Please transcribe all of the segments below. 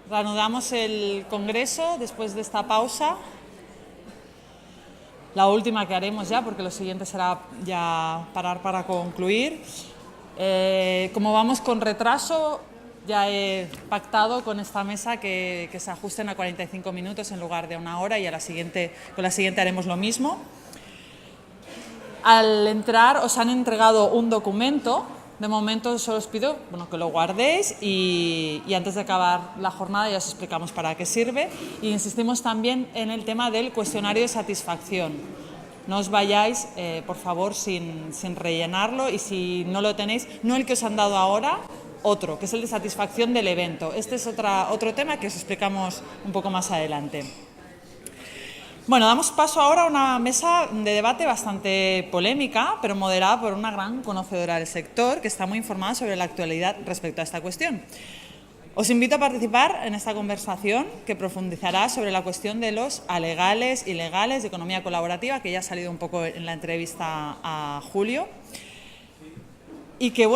Reanudamos el Congreso después de esta pausa, la última que haremos ya, porque lo siguiente será ya parar para concluir. Como vamos con retraso, ya he pactado con esta mesa que se ajusten a 45 minutos en lugar de una hora, y con la siguiente haremos lo mismo. Al entrar os han entregado un documento. De momento solo os pido que lo guardéis y antes de acabar la jornada ya os explicamos para qué sirve. Y insistimos también en el tema del cuestionario de satisfacción. No os vayáis, por favor, sin rellenarlo, y si no lo tenéis, no el que os han dado ahora, otro, que es el de satisfacción del evento. Este es otro tema que os explicamos un poco más adelante. Bueno, damos paso ahora a una mesa de debate bastante polémica, pero moderada por una gran conocedora del sector que está muy informada sobre la actualidad respecto a esta cuestión. Os invito a participar en esta conversación que profundizará sobre la cuestión de los alegales, ilegales de economía colaborativa, que ya ha salido un poco en la entrevista a Julio, y que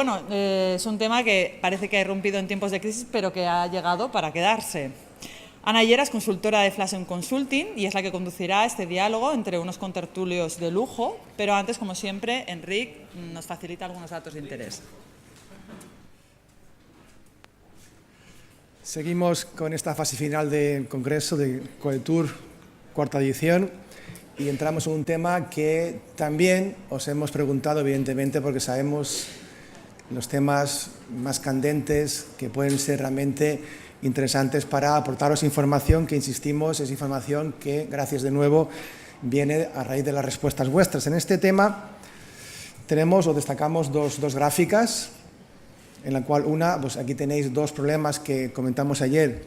es un tema que parece que ha irrumpido en tiempos de crisis, pero que ha llegado para quedarse. Ana Llera es consultora de Flashem Consulting y es la que conducirá este diálogo entre unos contertulios de lujo, pero antes, como siempre, Enric nos facilita algunos datos de interés. Seguimos con esta fase final del Congreso de Codetur, cuarta edición, y entramos en un tema que también os hemos preguntado, evidentemente, porque sabemos los temas más candentes que pueden ser realmente interesantes para aportaros información que, insistimos, es información que, gracias de nuevo, viene a raíz de las respuestas vuestras. En este tema tenemos o destacamos dos gráficas, en la cual pues aquí tenéis dos problemas que comentamos ayer,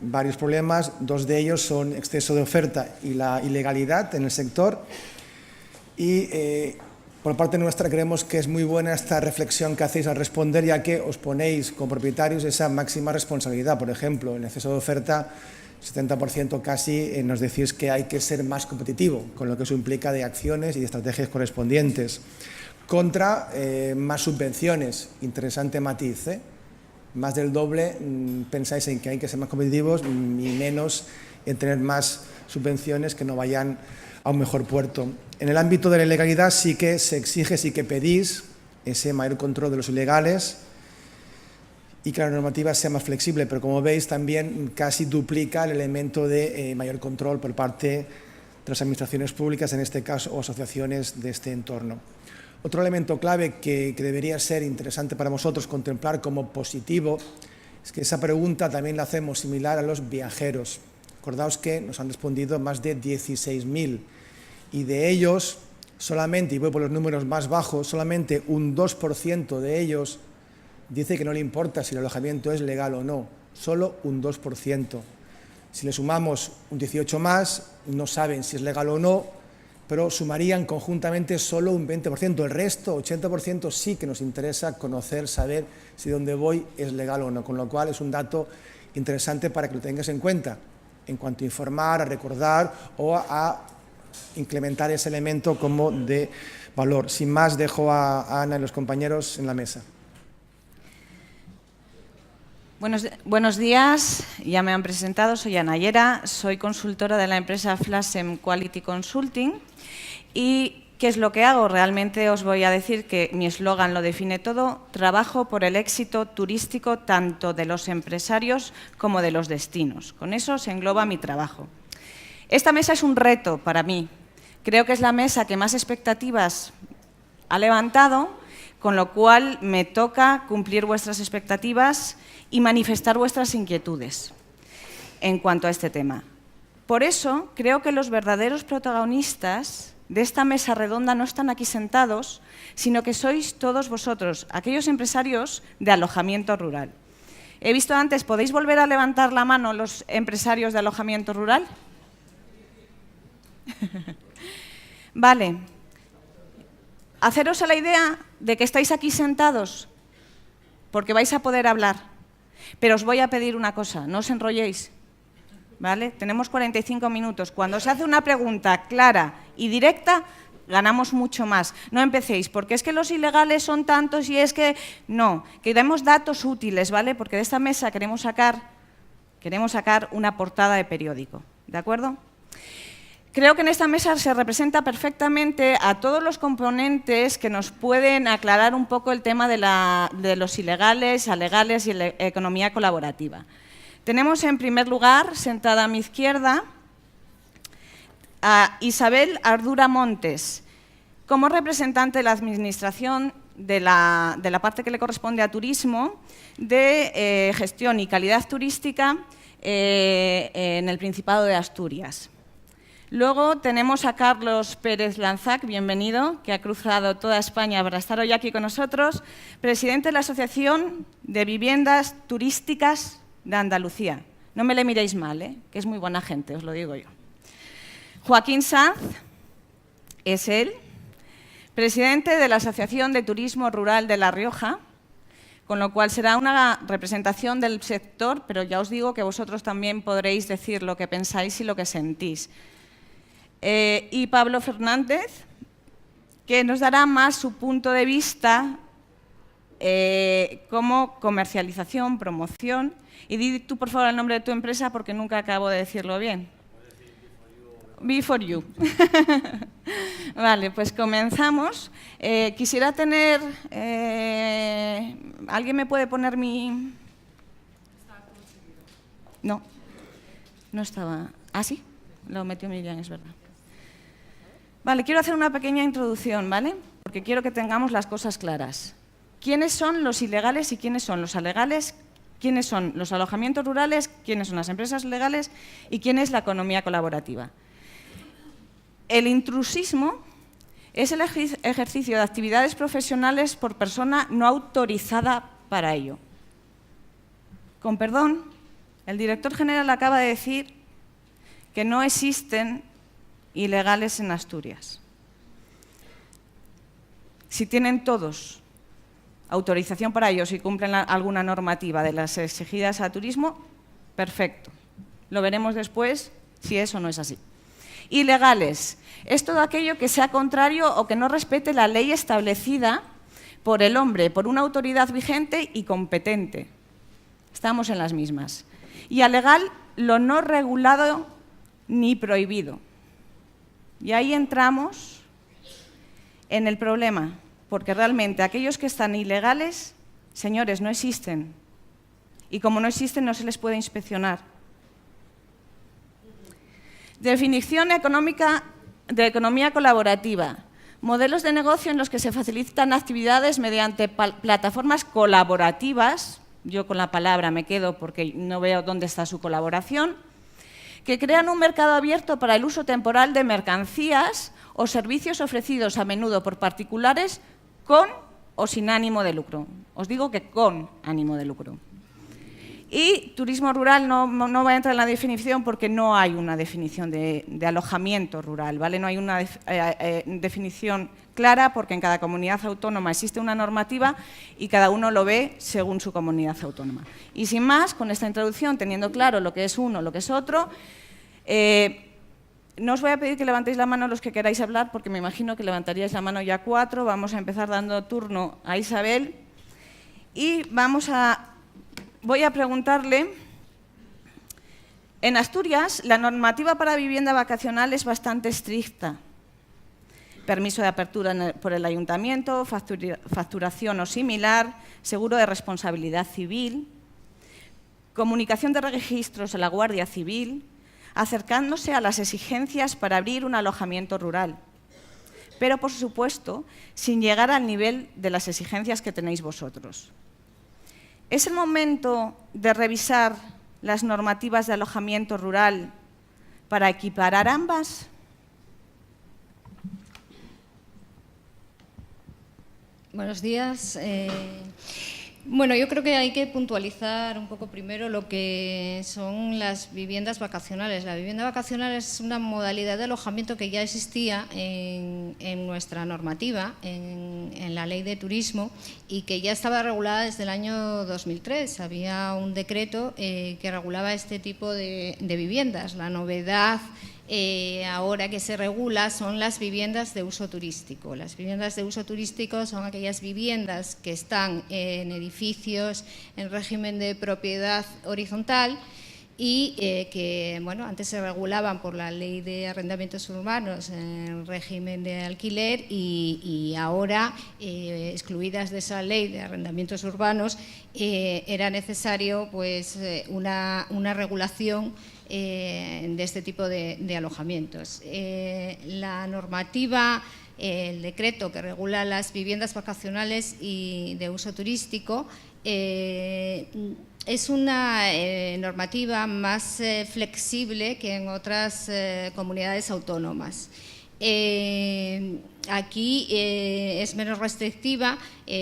varios problemas, dos de ellos son exceso de oferta y la ilegalidad en el sector, y por parte nuestra creemos que es muy buena esta reflexión que hacéis al responder, ya que os ponéis con propietarios esa máxima responsabilidad. Por ejemplo, en exceso de oferta, 70% casi nos decís que hay que ser más competitivo, con lo que eso implica de acciones y de estrategias correspondientes. Contra más subvenciones, interesante matiz, más del doble pensáis en que hay que ser más competitivos y menos en tener más subvenciones que no vayan a un mejor puerto. En el ámbito de la ilegalidad sí que se exige, sí que pedís ese mayor control de los ilegales y que la normativa sea más flexible, pero como veis también casi duplica el elemento de mayor control por parte de las administraciones públicas, en este caso, o asociaciones de este entorno. Otro elemento clave que debería ser interesante para vosotros contemplar como positivo es que esa pregunta también la hacemos similar a los viajeros. Acordaos que nos han respondido más de 16.000 y de ellos solamente, y voy por los números más bajos, solamente un 2% de ellos dice que no le importa si el alojamiento es legal o no, solo un 2%. Si le sumamos un 18 más, no saben si es legal o no, pero sumarían conjuntamente solo un 20%. El resto, 80%, sí que nos interesa conocer, saber si donde voy es legal o no, con lo cual es un dato interesante para que lo tengas en cuenta, en cuanto a informar, a recordar o a incrementar ese elemento como de valor. Sin más, dejo a Ana y los compañeros en la mesa. Buenos días, ya me han presentado, soy Ana Llera, soy consultora de la empresa Flashem Quality Consulting. ¿Y qué es lo que hago? Realmente os voy a decir que mi eslogan lo define todo: trabajo por el éxito turístico tanto de los empresarios como de los destinos. Con eso se engloba mi trabajo. Esta mesa es un reto para mí. Creo que es la mesa que más expectativas ha levantado, con lo cual me toca cumplir vuestras expectativas y manifestar vuestras inquietudes en cuanto a este tema. Por eso, creo que los verdaderos protagonistas de esta mesa redonda no están aquí sentados, sino que sois todos vosotros, aquellos empresarios de alojamiento rural. He visto antes, ¿podéis volver a levantar la mano los empresarios de alojamiento rural? Vale. Haceros a la idea de que estáis aquí sentados porque vais a poder hablar, pero os voy a pedir una cosa, no os enrolléis, ¿vale? Tenemos 45 minutos. Cuando se hace una pregunta clara y directa, ganamos mucho más. No empecéis, porque es que los ilegales son tantos y es que… No, que demos datos útiles, ¿vale? Porque de esta mesa queremos sacar Queremos sacar una portada de periódico, ¿de acuerdo? Creo que en esta mesa se representa perfectamente a todos los componentes que nos pueden aclarar un poco el tema de los ilegales, alegales y la economía colaborativa. Tenemos en primer lugar, sentada a mi izquierda, a Isabel Ardura Montes, como representante de la Administración de la parte que le corresponde a turismo, de gestión y calidad turística en el Principado de Asturias. Luego tenemos a Carlos Pérez Lanzac, bienvenido, que ha cruzado toda España para estar hoy aquí con nosotros, presidente de la Asociación de Viviendas Turísticas de Andalucía. No me le miréis mal, que es muy buena gente, os lo digo yo. Joaquín Sanz es él, presidente de la Asociación de Turismo Rural de La Rioja, con lo cual será una representación del sector, pero ya os digo que vosotros también podréis decir lo que pensáis y lo que sentís. Y Pablo Fernández, que nos dará más su punto de vista como comercialización, promoción. Y di tú, por favor, el nombre de tu empresa, porque nunca acabo de decirlo bien. Be4U. Vale, pues comenzamos. Quisiera tener... ¿Alguien me puede poner mi...? No, no estaba... ¿Ah, sí? Lo metió Miriam, es verdad. Vale, quiero hacer una pequeña introducción, ¿vale? Porque quiero que tengamos las cosas claras. ¿Quiénes son los ilegales y quiénes son los alegales? ¿Quiénes son los alojamientos rurales? ¿Quiénes son las empresas legales? ¿Y quién es la economía colaborativa? El intrusismo es el ejercicio de actividades profesionales por persona no autorizada para ello. Con perdón, el director general acaba de decir que no existen ilegales en Asturias. Si tienen todos autorización para ello, si cumplen alguna normativa de las exigidas a turismo, perfecto. Lo veremos después si eso no es así. Ilegales es todo aquello que sea contrario o que no respete la ley establecida por el hombre, por una autoridad vigente y competente. Estamos en las mismas. Y alegal, lo no regulado ni prohibido. Y ahí entramos en el problema, porque realmente aquellos que están ilegales, señores, no existen. Y como no existen, no se les puede inspeccionar. Definición económica de economía colaborativa. Modelos de negocio en los que se facilitan actividades mediante plataformas colaborativas. Yo con la palabra me quedo porque no veo dónde está su colaboración. Que crean un mercado abierto para el uso temporal de mercancías o servicios ofrecidos a menudo por particulares con o sin ánimo de lucro. Os digo que con ánimo de lucro. Y turismo rural no va a entrar en la definición porque no hay una definición de alojamiento rural, ¿vale? No hay una definición clara porque en cada comunidad autónoma existe una normativa y cada uno lo ve según su comunidad autónoma. Y sin más, con esta introducción, teniendo claro lo que es uno, lo que es otro, no os voy a pedir que levantéis la mano los que queráis hablar porque me imagino que levantaríais la mano ya 4. Vamos a empezar dando turno a Isabel y voy a preguntarle, en Asturias la normativa para vivienda vacacional es bastante estricta. Permiso de apertura por el ayuntamiento, facturación o similar, seguro de responsabilidad civil, comunicación de registros a la Guardia Civil, acercándose a las exigencias para abrir un alojamiento rural. Pero, por supuesto, sin llegar al nivel de las exigencias que tenéis vosotros. ¿Es el momento de revisar las normativas de alojamiento rural para equiparar ambas? Buenos días. Bueno, yo creo que hay que puntualizar un poco primero lo que son las viviendas vacacionales. La vivienda vacacional es una modalidad de alojamiento que ya existía en nuestra normativa, en la Ley de Turismo, y que ya estaba regulada desde el año 2003. Había un decreto que regulaba este tipo de viviendas. La novedad ahora que se regula son las viviendas de uso turístico. Las viviendas de uso turístico son aquellas viviendas que están en edificios en régimen de propiedad horizontal y que bueno, antes se regulaban por la Ley de Arrendamientos Urbanos en régimen de alquiler y ahora, excluidas de esa Ley de Arrendamientos Urbanos, era necesario pues, una regulación de este tipo de alojamientos. La normativa, el decreto que regula las viviendas vacacionales y de uso turístico, es una normativa más flexible que en otras comunidades autónomas. Aquí es menos restrictiva,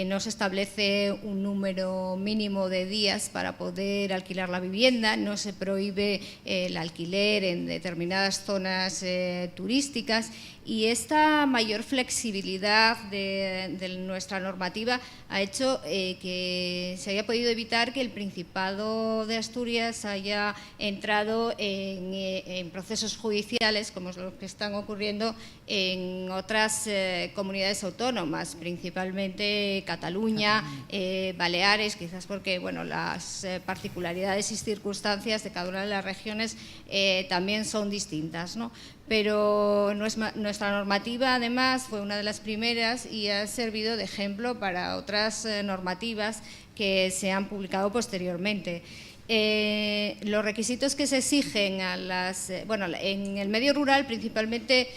no se establece un número mínimo de días para poder alquilar la vivienda, no se prohíbe el alquiler en determinadas zonas turísticas, y esta mayor flexibilidad de nuestra normativa ha hecho que se haya podido evitar que el Principado de Asturias haya entrado en procesos judiciales como los que están ocurriendo en otras comunidades autónomas, principalmente Cataluña, Baleares, quizás porque bueno, las particularidades y circunstancias de cada una de las regiones también son distintas, ¿no? Pero nuestra normativa, además, fue una de las primeras y ha servido de ejemplo para otras normativas que se han publicado posteriormente. Los requisitos que se exigen a las… bueno, en el medio rural principalmente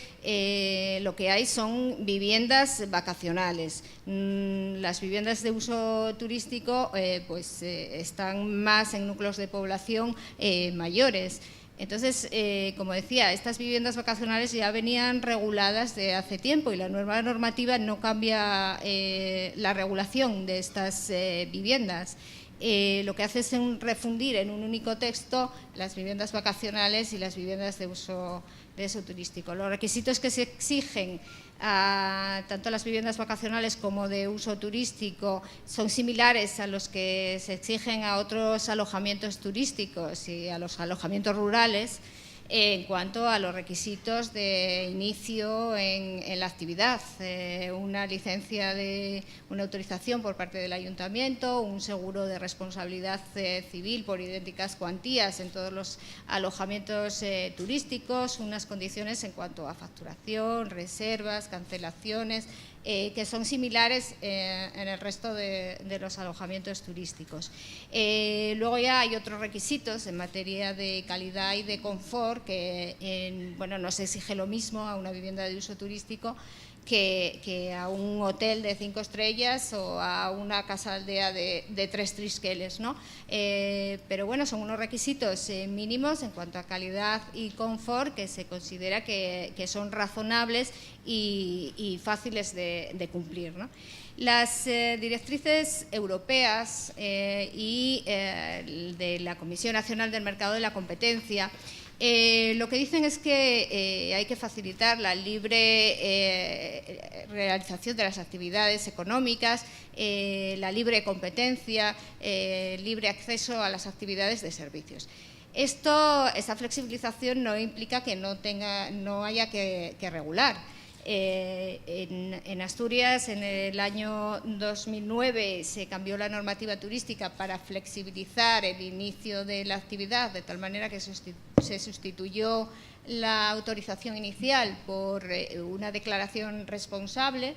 lo que hay son viviendas vacacionales. Las viviendas de uso turístico pues, están más en núcleos de población mayores. Entonces, como decía, estas viviendas vacacionales ya venían reguladas de hace tiempo y la nueva normativa no cambia la regulación de estas viviendas. Lo que hace es refundir en un único texto las viviendas vacacionales y las viviendas de uso turístico. Los requisitos que se exigen tanto a las viviendas vacacionales como de uso turístico son similares a los que se exigen a otros alojamientos turísticos y a los alojamientos rurales en cuanto a los requisitos de inicio en la actividad, una licencia una autorización por parte del ayuntamiento, un seguro de responsabilidad civil por idénticas cuantías en todos los alojamientos turísticos, unas condiciones en cuanto a facturación, reservas, cancelaciones, que son similares en el resto de los alojamientos turísticos. Luego ya hay otros requisitos en materia de calidad y de confort que bueno, no se exige lo mismo a una vivienda de uso turístico que a un hotel de 5 estrellas o a una casa aldea de 3 trisqueles, ¿no? Pero bueno, son unos requisitos mínimos en cuanto a calidad y confort que se considera que son razonables y fáciles de cumplir, ¿no? Las directrices europeas y de la Comisión Nacional del Mercado de la Competencia lo que dicen es que hay que facilitar la libre realización de las actividades económicas, la libre competencia, libre acceso a las actividades de servicios. Esta flexibilización no implica que no haya que regular. En Asturias, en el año 2009, se cambió la normativa turística para flexibilizar el inicio de la actividad, de tal manera que se sustituyó la autorización inicial por una declaración responsable,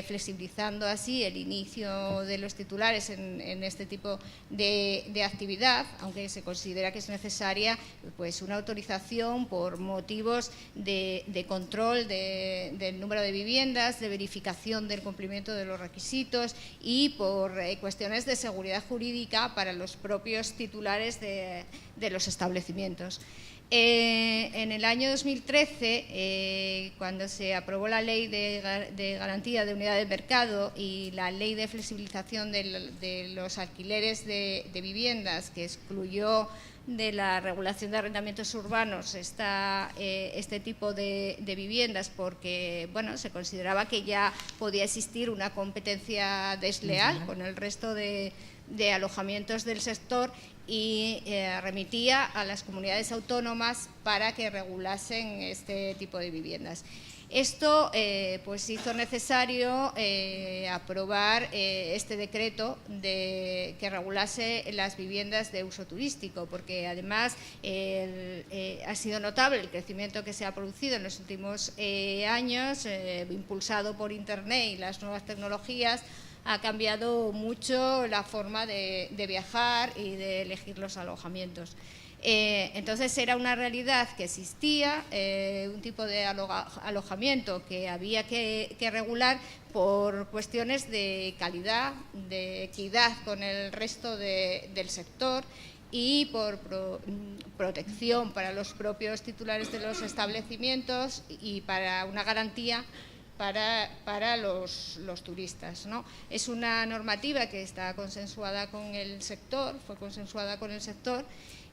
flexibilizando así el inicio de los titulares en este tipo de actividad, aunque se considera que es necesaria pues, una autorización por motivos de control del número de viviendas, de verificación del cumplimiento de los requisitos y por cuestiones de seguridad jurídica para los propios titulares de los establecimientos. En el año 2013, cuando se aprobó la Ley de Garantía de Unidad de Mercado y la Ley de Flexibilización de los alquileres de viviendas, que excluyó de la regulación de arrendamientos urbanos este tipo de viviendas porque bueno, se consideraba que ya podía existir una competencia desleal con el resto de alojamientos del sector y remitía a las comunidades autónomas para que regulasen este tipo de viviendas. Esto pues hizo necesario aprobar este decreto que regulase las viviendas de uso turístico, porque además ha sido notable el crecimiento que se ha producido en los últimos años, impulsado por Internet y las nuevas tecnologías. Ha cambiado mucho la forma de viajar y de elegir los alojamientos. Entonces era una realidad que existía, un tipo de alojamiento que había que regular por cuestiones de calidad, de equidad con el resto del sector y por protección para los propios titulares de los establecimientos y para una garantía para los turistas, ¿no? Es una normativa que está consensuada con el sector, fue consensuada con el sector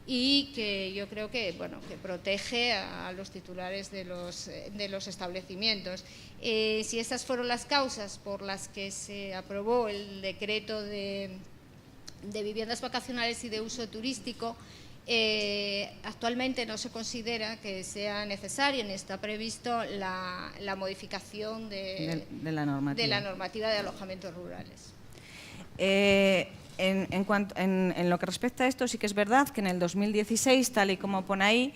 y que yo creo que, bueno, que protege a los titulares de los establecimientos. Si estas fueron las causas por las que se aprobó el decreto de viviendas vacacionales y de uso turístico, actualmente no se considera que sea necesario ni está previsto la modificación de la normativa de alojamientos rurales. En lo que respecta a esto, sí que es verdad que en el 2016, tal y como pone ahí,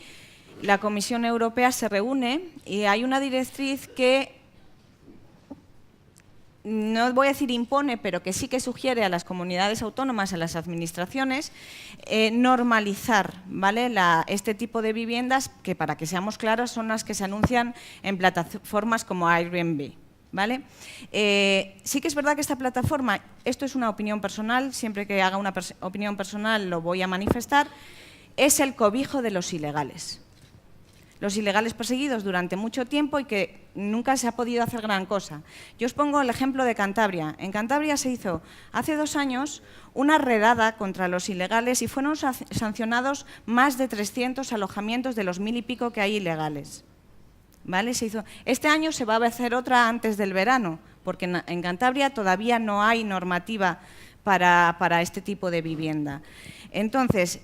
la Comisión Europea se reúne y hay una directriz que, no voy a decir impone, pero que sí que sugiere a las comunidades autónomas, a las administraciones, normalizar, ¿vale? Este tipo de viviendas que, para que seamos claros, son las que se anuncian en plataformas como Airbnb, ¿vale? Sí que es verdad que esta plataforma, esto es una opinión personal, siempre que haga una opinión personal lo voy a manifestar, es el cobijo de los ilegales. Los ilegales perseguidos durante mucho tiempo y que nunca se ha podido hacer gran cosa. Yo os pongo el ejemplo de Cantabria. En Cantabria se hizo hace 2 años una redada contra los ilegales y fueron sancionados más de 300 alojamientos de los 1000 y pico que hay ilegales. ¿Vale? Se hizo. Este año se va a hacer otra antes del verano, porque en Cantabria todavía no hay normativa para este tipo de vivienda. Entonces,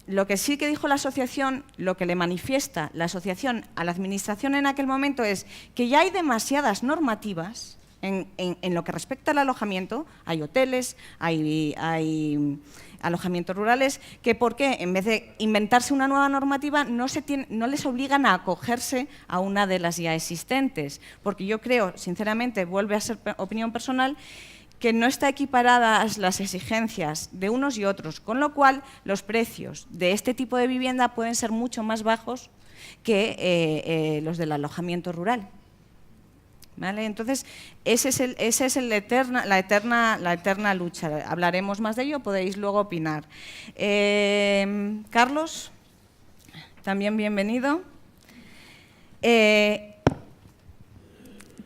lo que sí que dijo la asociación, lo que le manifiesta la asociación a la administración en aquel momento es que ya hay demasiadas normativas en lo que respecta al alojamiento, hay hoteles, hay alojamientos rurales, que ¿por qué? En vez de inventarse una nueva normativa, no les obligan a acogerse a una de las ya existentes, porque yo creo, sinceramente, vuelve a ser opinión personal, que no está equiparadas las exigencias de unos y otros, con lo cual los precios de este tipo de vivienda pueden ser mucho más bajos que los del alojamiento rural. ¿Vale? Entonces, esa es la eterna lucha. Hablaremos más de ello, podéis luego opinar. Carlos, también bienvenido. ¿Te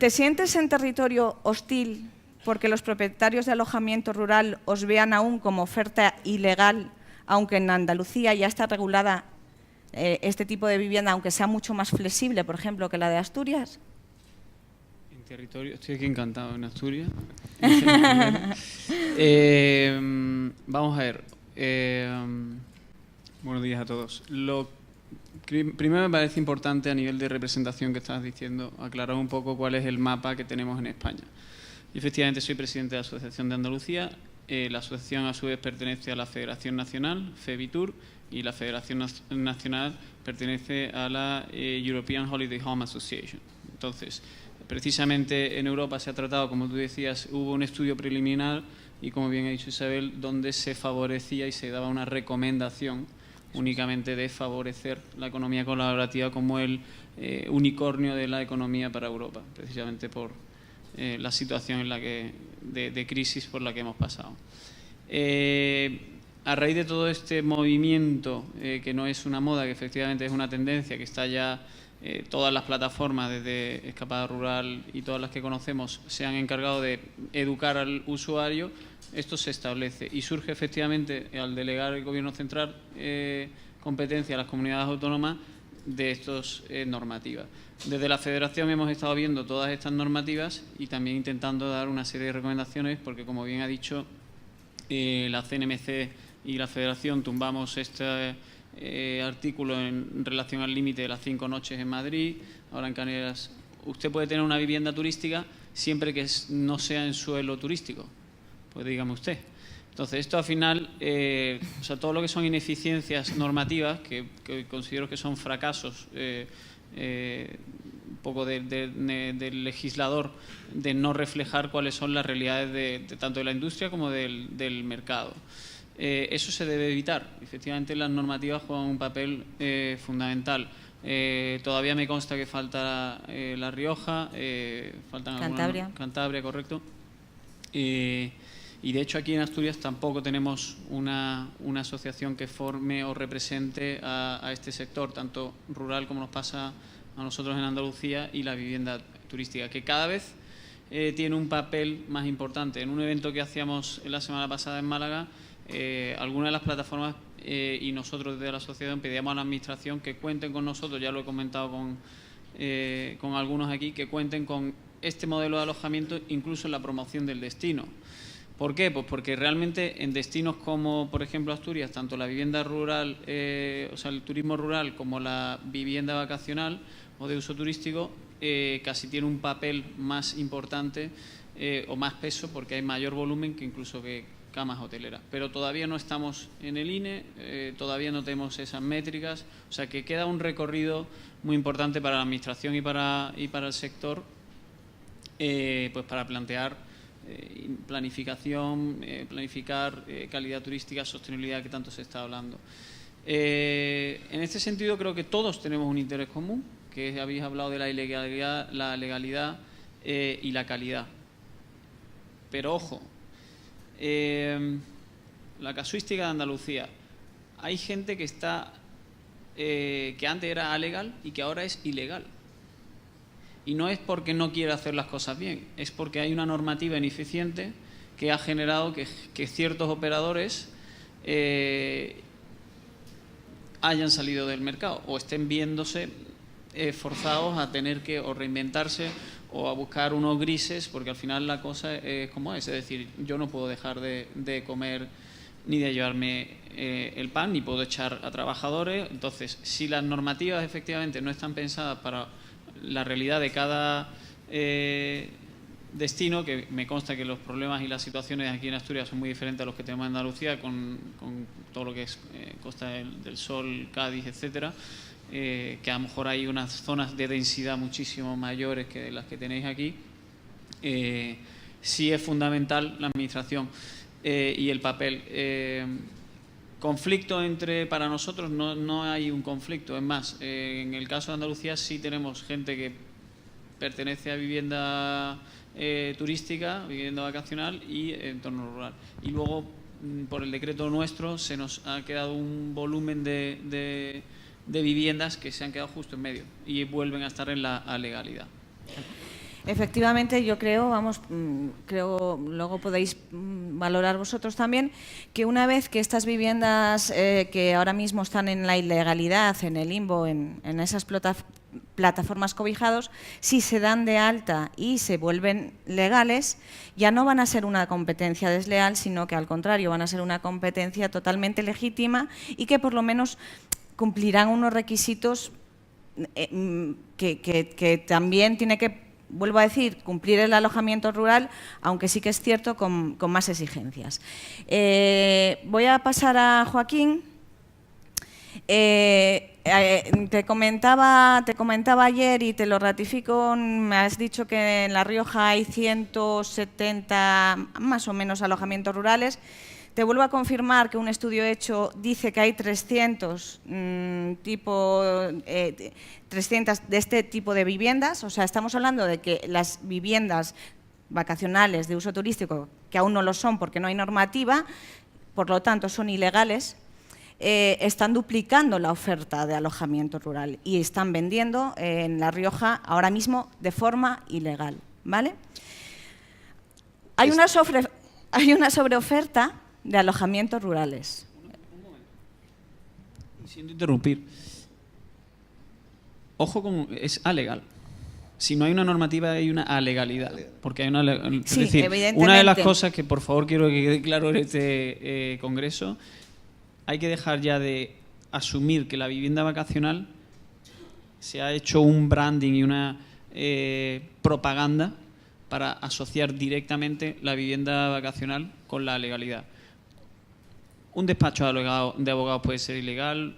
sientes en territorio hostil porque los propietarios de alojamiento rural os vean aún como oferta ilegal, aunque en Andalucía ya está regulada este tipo de vivienda, aunque sea mucho más flexible, por ejemplo, que la de Asturias? En territorio, estoy aquí encantado en Asturias. Vamos a ver. Buenos días a todos. Primero me parece importante, a nivel de representación que estabas diciendo, aclarar un poco cuál es el mapa que tenemos en España. Y efectivamente soy presidente de la Asociación de Andalucía. La asociación a su vez pertenece a la Federación Nacional, FEBITUR, y la Federación Nacional pertenece a la European Holiday Home Association. Entonces, precisamente en Europa se ha tratado, como tú decías, hubo un estudio preliminar y, como bien ha dicho Isabel, donde se favorecía y se daba una recomendación únicamente de favorecer la economía colaborativa como el unicornio de la economía para Europa, precisamente por la situación en la que de crisis por la que hemos pasado. A raíz de todo este movimiento, que no es una moda, que efectivamente es una tendencia, que está ya todas las plataformas, desde Escapada Rural y todas las que conocemos, se han encargado de educar al usuario, esto se establece y surge efectivamente al delegar el Gobierno central competencia a las comunidades autónomas de estas normativas. Desde la Federación hemos estado viendo todas estas normativas y también intentando dar una serie de recomendaciones, porque, como bien ha dicho la CNMC y la Federación, tumbamos este artículo en relación al límite de las 5 noches en Madrid, ahora en Canarias usted puede tener una vivienda turística siempre que no sea en suelo turístico, pues dígame usted. Entonces, esto al final, o sea, todo lo que son ineficiencias normativas, que considero que son fracasos un poco del legislador, de no reflejar cuáles son las realidades de tanto de la industria como del mercado. Eso se debe evitar. Efectivamente, las normativas juegan un papel fundamental. Todavía me consta que falta La Rioja, faltan Cantabria. Cantabria, correcto. Y de hecho aquí en Asturias tampoco tenemos una asociación que forme o represente a este sector, tanto rural como nos pasa a nosotros en Andalucía, y la vivienda turística, que cada vez tiene un papel más importante. En un evento que hacíamos la semana pasada en Málaga, algunas de las plataformas y nosotros desde la asociación pedíamos a la administración que cuenten con nosotros, ya lo he comentado con algunos aquí, que cuenten con este modelo de alojamiento incluso en la promoción del destino. ¿Por qué? Pues porque realmente en destinos como, por ejemplo, Asturias, tanto la vivienda rural, o sea, el turismo rural, como la vivienda vacacional o de uso turístico, casi tiene un papel más importante o más peso, porque hay mayor volumen que incluso que camas hoteleras. Pero todavía no estamos en el INE, todavía no tenemos esas métricas, o sea que queda un recorrido muy importante para la administración y para el sector, pues para plantear planificar calidad turística, sostenibilidad, que tanto se está hablando. En este sentido creo que todos tenemos un interés común, que habéis hablado de la legalidad y la calidad. Pero ojo, la casuística de Andalucía, hay gente que está que antes era alegal y que ahora es ilegal. Y no es porque no quiera hacer las cosas bien, es porque hay una normativa ineficiente que ha generado que ciertos operadores hayan salido del mercado o estén viéndose forzados a tener que o reinventarse o a buscar unos grises, porque al final la cosa es como es decir, yo no puedo dejar de comer ni de llevarme el pan, ni puedo echar a trabajadores. Entonces, si las normativas efectivamente no están pensadas para la realidad de cada destino, que me consta que los problemas y las situaciones aquí en Asturias son muy diferentes a los que tenemos en Andalucía, con todo lo que es Costa del Sol, Cádiz, etcétera, que a lo mejor hay unas zonas de densidad muchísimo mayores que las que tenéis aquí, sí es fundamental la administración y el papel. Conflicto para nosotros no hay un conflicto, es más, en el caso de Andalucía sí tenemos gente que pertenece a vivienda turística, vivienda vacacional y entorno rural. Y luego, por el decreto nuestro, se nos ha quedado un volumen de viviendas que se han quedado justo en medio y vuelven a estar en la legalidad. Efectivamente, yo creo, creo, luego podéis valorar vosotros también, que una vez que estas viviendas que ahora mismo están en la ilegalidad, en el limbo, en esas plataformas cobijados, si se dan de alta y se vuelven legales, ya no van a ser una competencia desleal, sino que al contrario van a ser una competencia totalmente legítima y que por lo menos cumplirán unos requisitos que también tiene que, vuelvo a decir, cumplir el alojamiento rural, aunque sí que es cierto con más exigencias. Voy a pasar a Joaquín. Te comentaba ayer y te lo ratifico, me has dicho que en La Rioja hay 170 más o menos alojamientos rurales. Te vuelvo a confirmar que un estudio hecho dice que hay 300 de este tipo de viviendas. O sea, estamos hablando de que las viviendas vacacionales de uso turístico, que aún no lo son porque no hay normativa, por lo tanto son ilegales, están duplicando la oferta de alojamiento rural y están vendiendo en La Rioja ahora mismo de forma ilegal, ¿vale? Hay una sobreoferta de alojamientos rurales. Un momento. Y siento interrumpir. Ojo con... es alegal. Si no hay una normativa, hay una alegalidad. Porque hay una... Sí, es decir, evidentemente. una de las cosas que por favor quiero que quede claro en este congreso, hay que dejar ya de asumir que la vivienda vacacional se ha hecho un branding y una propaganda para asociar directamente la vivienda vacacional con la legalidad. Un despacho de abogados puede ser ilegal,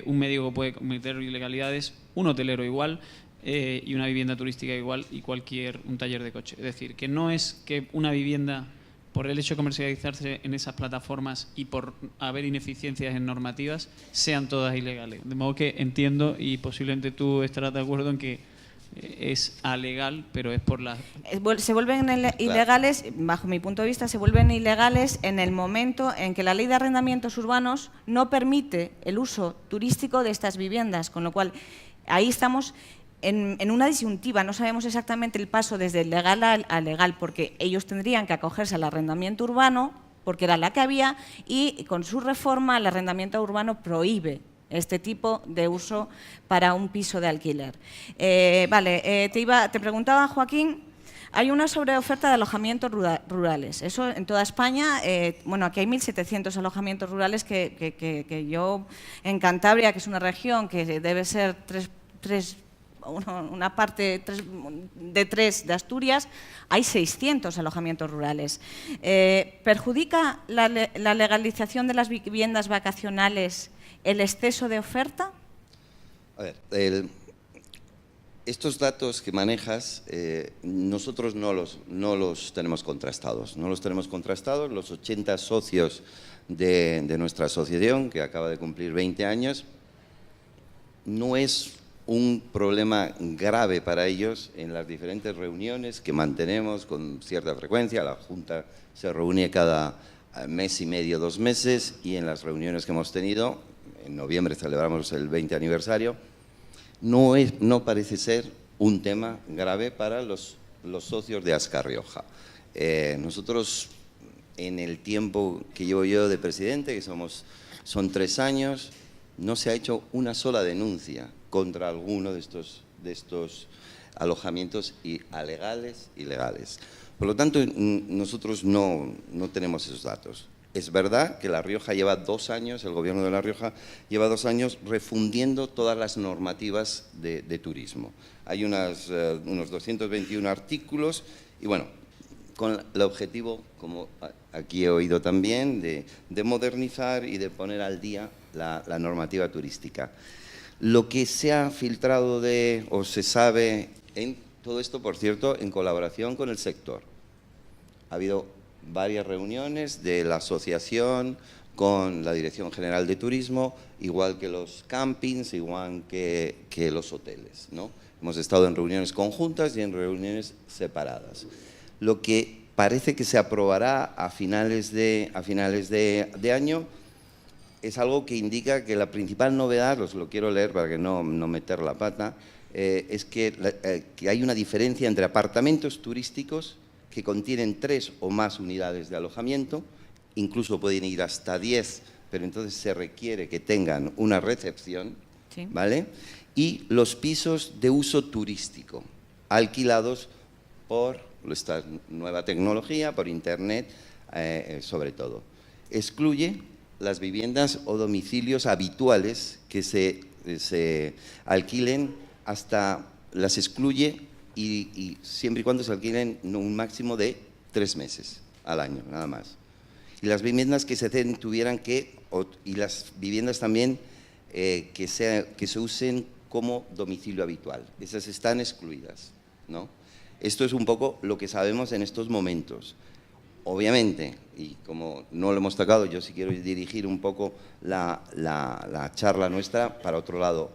un médico puede cometer ilegalidades, un hotelero igual, y una vivienda turística igual, y un taller de coche. Es decir, que no es que una vivienda, por el hecho de comercializarse en esas plataformas y por haber ineficiencias en normativas, sean todas ilegales. De modo que entiendo, y posiblemente tú estarás de acuerdo en que es alegal, pero es por la... Se vuelven ilegales, bajo mi punto de vista, se vuelven ilegales en el momento en que la Ley de Arrendamientos Urbanos no permite el uso turístico de estas viviendas, con lo cual ahí estamos en una disyuntiva, no sabemos exactamente el paso desde legal a legal, porque ellos tendrían que acogerse al arrendamiento urbano, porque era la que había, y con su reforma el arrendamiento urbano prohíbe este tipo de uso para un piso de alquiler. Te preguntaba, Joaquín, hay una sobreoferta de alojamientos rurales. Eso en toda España, bueno, aquí hay 1.700 alojamientos rurales que yo, en Cantabria, que es una región que debe ser una parte de 3 de Asturias, hay 600 alojamientos rurales. ¿Perjudica la legalización de las viviendas vacacionales el exceso de oferta? A ver, estos datos que manejas, nosotros no los tenemos contrastados. No los tenemos contrastados. Los 80 socios de nuestra asociación, que acaba de cumplir 20 años, no es un problema grave para ellos en las diferentes reuniones que mantenemos con cierta frecuencia. La Junta se reúne cada mes y medio, 2 meses, y en las reuniones que hemos tenido, en noviembre celebramos el 20 aniversario, no parece ser un tema grave para los socios de Azcar Rioja. Nosotros, en el tiempo que llevo yo de presidente, que son 3 años, no se ha hecho una sola denuncia contra alguno de estos alojamientos ilegales. Por lo tanto, nosotros no tenemos esos datos. Es verdad que La Rioja lleva 2 años, el gobierno de La Rioja lleva 2 años refundiendo todas las normativas de turismo. Hay unos 221 artículos y, bueno, con el objetivo, como aquí he oído también, de modernizar y de poner al día la normativa turística. Lo que se ha filtrado o se sabe en todo esto, por cierto, en colaboración con el sector. Ha habido varias reuniones de la asociación con la Dirección General de Turismo, igual que los campings, igual que los hoteles, ¿no? Hemos estado en reuniones conjuntas y en reuniones separadas. Lo que parece que se aprobará a finales de año es algo que indica que la principal novedad, os lo quiero leer para que no meter la pata, es que hay una diferencia entre apartamentos turísticos que contienen 3 o más unidades de alojamiento, incluso pueden ir hasta 10, pero entonces se requiere que tengan una recepción, sí, ¿vale? Y los pisos de uso turístico, alquilados por esta nueva tecnología, por Internet, sobre todo. Excluye las viviendas o domicilios habituales que se alquilen, las excluye y siempre y cuando se alquilen un máximo de 3 meses al año, nada más. Y las viviendas que y las viviendas también que se usen como domicilio habitual, esas están excluidas, ¿no? Esto es un poco lo que sabemos en estos momentos. Obviamente, y como no lo hemos tocado, yo sí quiero dirigir un poco la charla nuestra para otro lado.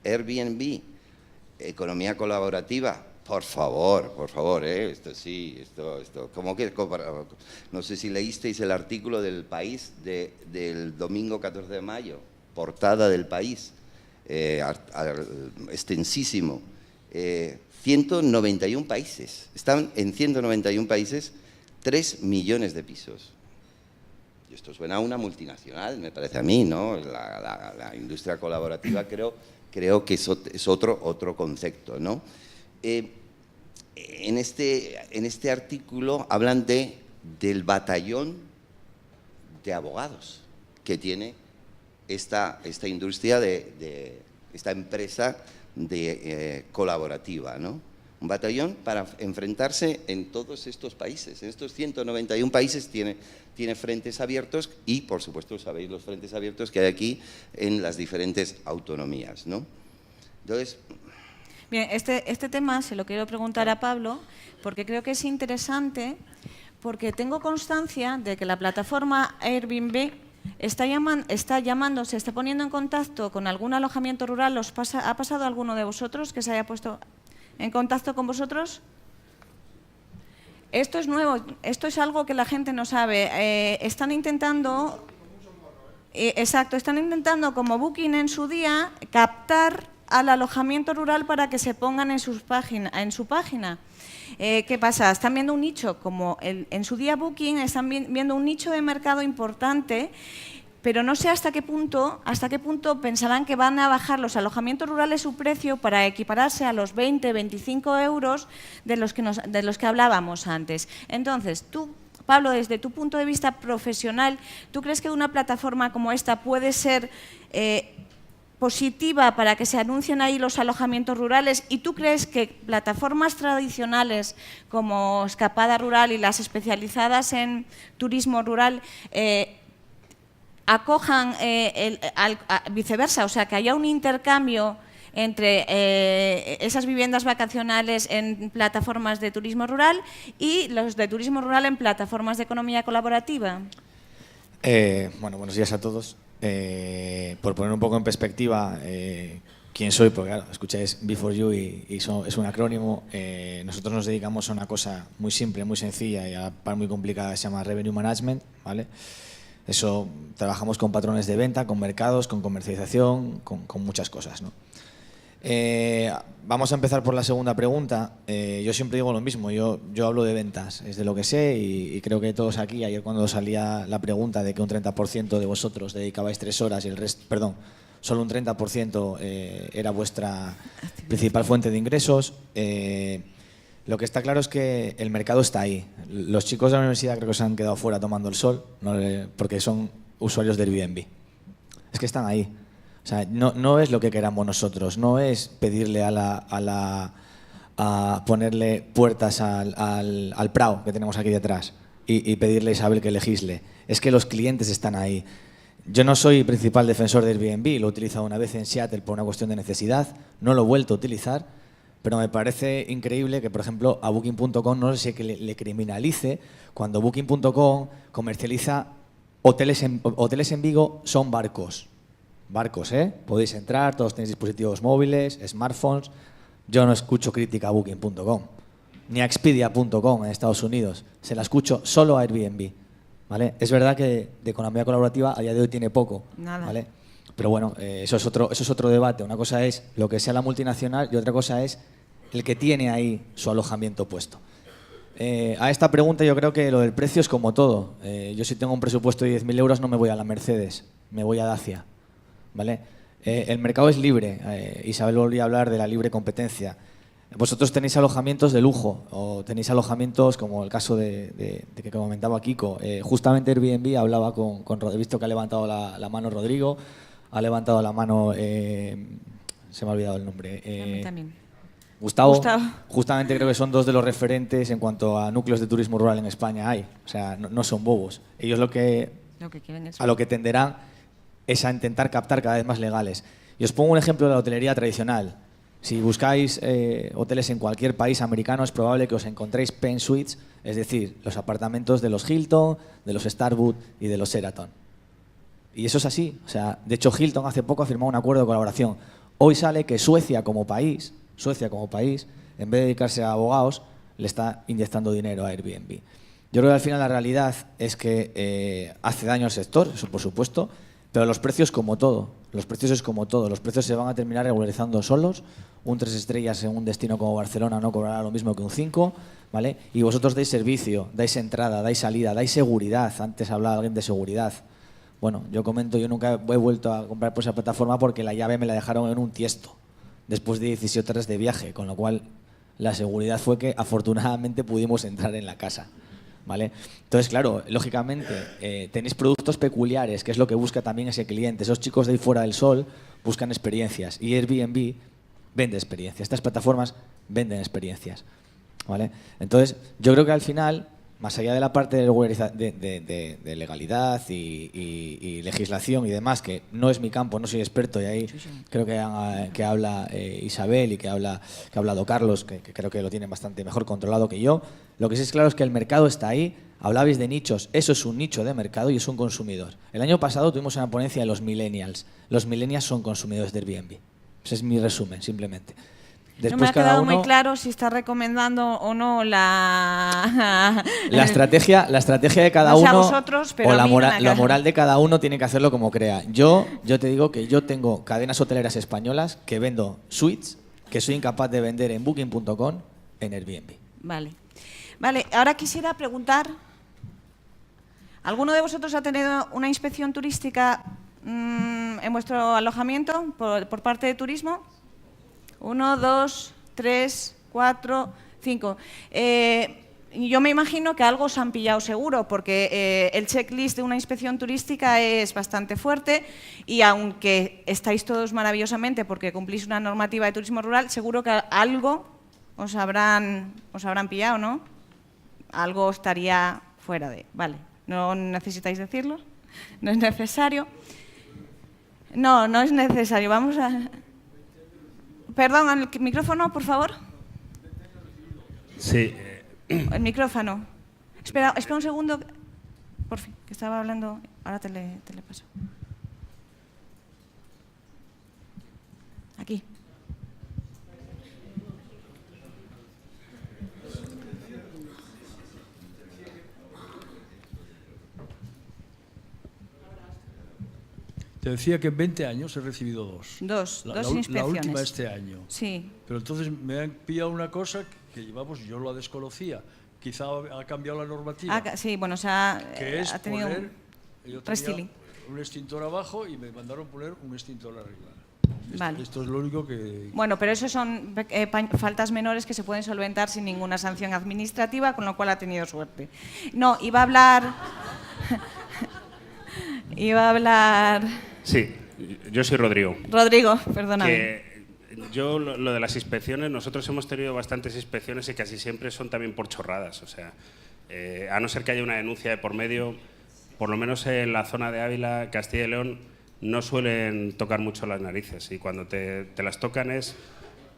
Airbnb, economía colaborativa, por favor, esto sí, como que, no sé si leísteis el artículo del País del domingo 14 de mayo, portada del País, extensísimo, 191 países, están en 191 países, 3 millones de pisos. Y esto suena a una multinacional, me parece a mí, ¿no? La industria colaborativa creo que es otro concepto, ¿no? En este artículo hablan del batallón de abogados que tiene esta industria esta empresa colaborativa, ¿no? un batallón para enfrentarse en todos estos países. En estos 191 países tiene frentes abiertos y, por supuesto, sabéis los frentes abiertos que hay aquí en las diferentes autonomías, ¿no? Entonces… Bien, este tema se lo quiero preguntar a Pablo porque creo que es interesante, porque tengo constancia de que la plataforma Airbnb se está poniendo en contacto con algún alojamiento rural. ¿Ha pasado alguno de vosotros que se haya puesto en contacto con vosotros? Esto es nuevo, esto es algo que la gente no sabe. Están intentando, están intentando, como Booking en su día, captar al alojamiento rural para que se pongan en su página. ¿Qué pasa? Están viendo un nicho, como en su día Booking, están viendo un nicho de mercado importante, pero no sé hasta qué punto pensarán que van a bajar los alojamientos rurales su precio para equipararse a los 20, 25 euros de los que hablábamos antes. Entonces, tú, Pablo, desde tu punto de vista profesional, ¿tú crees que una plataforma como esta puede ser positiva para que se anuncien ahí los alojamientos rurales? ¿Y tú crees que plataformas tradicionales como Escapada Rural y las especializadas en turismo rural acojan viceversa, o sea, que haya un intercambio entre esas viviendas vacacionales en plataformas de turismo rural y los de turismo rural en plataformas de economía colaborativa? Bueno, buenos días a todos. Por poner un poco en perspectiva quién soy, porque claro, escucháis Before You y es un acrónimo. Nosotros nos dedicamos a una cosa muy simple, muy sencilla y a la par muy complicada, se llama Revenue Management, ¿vale? Eso, trabajamos con patrones de venta, con mercados, con comercialización, con muchas cosas, ¿no? Vamos a empezar por la segunda pregunta. Yo siempre digo lo mismo, yo hablo de ventas, es de lo que sé y creo que todos aquí, ayer cuando salía la pregunta de que un 30% de vosotros dedicabais 3 horas y el resto, perdón, solo un 30% era vuestra principal fuente de ingresos. Lo que está claro es que el mercado está ahí. Los chicos de la universidad creo que se han quedado fuera tomando el sol, ¿no? Porque son usuarios de Airbnb. Es que están ahí. O sea, no es lo que queramos nosotros, no es pedirle a ponerle puertas al Prado que tenemos aquí detrás y pedirle a Isabel que legisle. Es que los clientes están ahí. Yo no soy principal defensor de Airbnb, lo he utilizado una vez en Seattle por una cuestión de necesidad, no lo he vuelto a utilizar, pero me parece increíble que, por ejemplo, a Booking.com no se le criminalice cuando Booking.com comercializa hoteles en Vigo, son barcos. Barcos, ¿eh? Podéis entrar, todos tenéis dispositivos móviles, smartphones. Yo no escucho crítica a Booking.com, ni a Expedia.com en Estados Unidos. Se la escucho solo a Airbnb, ¿vale? Es verdad que de economía colaborativa a día de hoy tiene poco, Nada. ¿vale? Pero bueno, eso es otro debate. Una cosa es lo que sea la multinacional y otra cosa es el que tiene ahí su alojamiento puesto. A esta pregunta yo creo que lo del precio es como todo. Yo si tengo un presupuesto de 10.000 euros no me voy a la Mercedes, me voy a Dacia, ¿vale? El mercado es libre. Isabel volvió a hablar de la libre competencia. Vosotros tenéis alojamientos de lujo o tenéis alojamientos como el caso de que comentaba Kiko. Justamente Airbnb hablaba he visto que ha levantado la mano Rodrigo, ha levantado la mano, se me ha olvidado el nombre. A mí también. Gustavo. Justamente creo que son dos de los referentes en cuanto a núcleos de turismo rural en España hay. O sea, no son bobos. Ellos lo que quieren es a lo que tenderán es a intentar captar cada vez más legales. Y os pongo un ejemplo de la hotelería tradicional. Si buscáis hoteles en cualquier país americano, es probable que os encontréis Pen Suites, es decir, los apartamentos de los Hilton, de los Starwood y de los Sheraton. Y eso es así. O sea, de hecho, Hilton hace poco ha firmado un acuerdo de colaboración. Hoy sale que Suecia como país, en vez de dedicarse a abogados, le está inyectando dinero a Airbnb. Yo creo que al final la realidad es que hace daño al sector, eso por supuesto, pero los precios como todo. Los precios se van a terminar regularizando solos. Un 3 estrellas en un destino como Barcelona no cobrará lo mismo que un 5, ¿vale? Y vosotros dais servicio, dais entrada, dais salida, dais seguridad. Antes hablaba alguien de seguridad. Bueno, yo nunca he vuelto a comprar por esa plataforma porque la llave me la dejaron en un Tiesto después de 17 horas de viaje, con lo cual la seguridad fue que afortunadamente pudimos entrar en la casa, ¿vale? Entonces, claro, lógicamente tenéis productos peculiares, que es lo que busca también ese cliente. Esos chicos de ahí fuera del sol buscan experiencias y Airbnb vende experiencias. Estas plataformas venden experiencias, ¿vale? Entonces, yo creo que al final, más allá de la parte de legalidad y legislación y demás, que no es mi campo, no soy experto, y ahí creo que habla Isabel y que ha hablado Carlos, que creo que lo tienen bastante mejor controlado que yo. Lo que sí es claro es que el mercado está ahí. Hablabais de nichos, eso es un nicho de mercado y es un consumidor. El año pasado tuvimos una ponencia de los millennials. Los millennials son consumidores de Airbnb. Ese es mi resumen, simplemente. Después, no me ha quedado muy claro si está recomendando o no la estrategia de cada uno, vosotros, pero o la moral de cada uno tiene que hacerlo como crea. Yo te digo que yo tengo cadenas hoteleras españolas que vendo suites que soy incapaz de vender en Booking.com en Airbnb. Vale, ahora quisiera preguntar, ¿alguno de vosotros ha tenido una inspección turística en vuestro alojamiento por parte de turismo? 1, 2, 3, 4, 5. Yo me imagino que algo os han pillado seguro, porque el checklist de una inspección turística es bastante fuerte y aunque estáis todos maravillosamente porque cumplís una normativa de turismo rural, seguro que algo os habrán pillado, ¿no? Algo estaría fuera de... Vale, ¿no necesitáis decirlo? ¿No es necesario? No, no es necesario. Vamos a... Perdón, el micrófono, por favor. Sí. El micrófono. Espera un segundo. Por fin, que estaba hablando. Ahora te le paso. Aquí. Te decía que en 20 años he recibido dos. Dos inspecciones. La última este año. Sí. Pero entonces me han pillado una cosa que llevamos, yo la desconocía. Quizá ha cambiado la normativa. Sí, bueno, que es ha tenido poner, yo restyling. Un extintor abajo y me mandaron poner un extintor arriba. Vale. Esto es lo único que... Bueno, pero eso son faltas menores que se pueden solventar sin ninguna sanción administrativa, con lo cual ha tenido suerte. No, iba a hablar... Sí, yo soy Rodrigo. Rodrigo, perdóname. Yo, lo de las inspecciones, nosotros hemos tenido bastantes inspecciones y casi siempre son también por chorradas. O sea, a no ser que haya una denuncia de por medio, por lo menos en la zona de Ávila, Castilla y León, no suelen tocar mucho las narices. Y cuando te las tocan es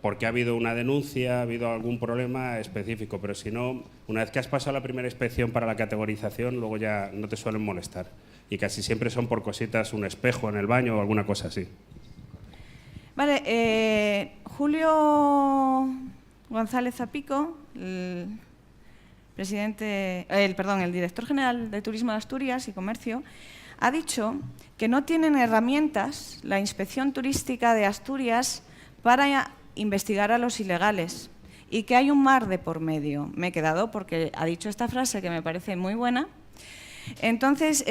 porque ha habido una denuncia, ha habido algún problema específico. Pero si no, una vez que has pasado la primera inspección para la categorización, luego ya no te suelen molestar. Y casi siempre son por cositas, un espejo en el baño o alguna cosa así. Vale, Julio González Zapico, el director general de Turismo de Asturias y Comercio, ha dicho que no tienen herramientas la Inspección Turística de Asturias para investigar a los ilegales y que hay un mar de por medio. Me he quedado porque ha dicho esta frase que me parece muy buena. Entonces,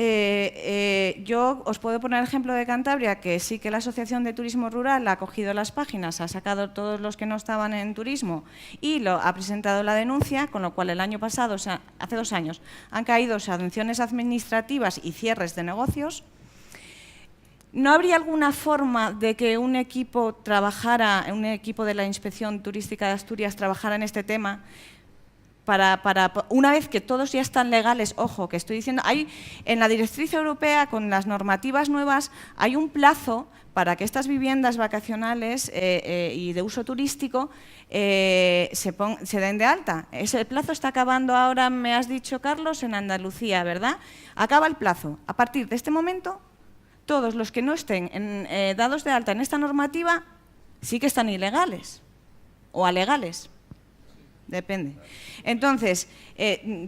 yo os puedo poner el ejemplo de Cantabria, que sí que la Asociación de Turismo Rural ha cogido las páginas, ha sacado todos los que no estaban en turismo y ha presentado la denuncia, con lo cual el año pasado, o sea, hace 2 años, han caído sanciones administrativas y cierres de negocios. ¿No habría alguna forma de que un equipo de la Inspección Turística de Asturias trabajara en este tema? Para una vez que todos ya están legales, ojo, que estoy diciendo, en la directriz europea, con las normativas nuevas, hay un plazo para que estas viviendas vacacionales y de uso turístico se den de alta. Ese plazo está acabando ahora, me has dicho, Carlos, en Andalucía, ¿verdad? Acaba el plazo. A partir de este momento, todos los que no estén dados de alta en esta normativa sí que están ilegales o alegales. Depende. Entonces,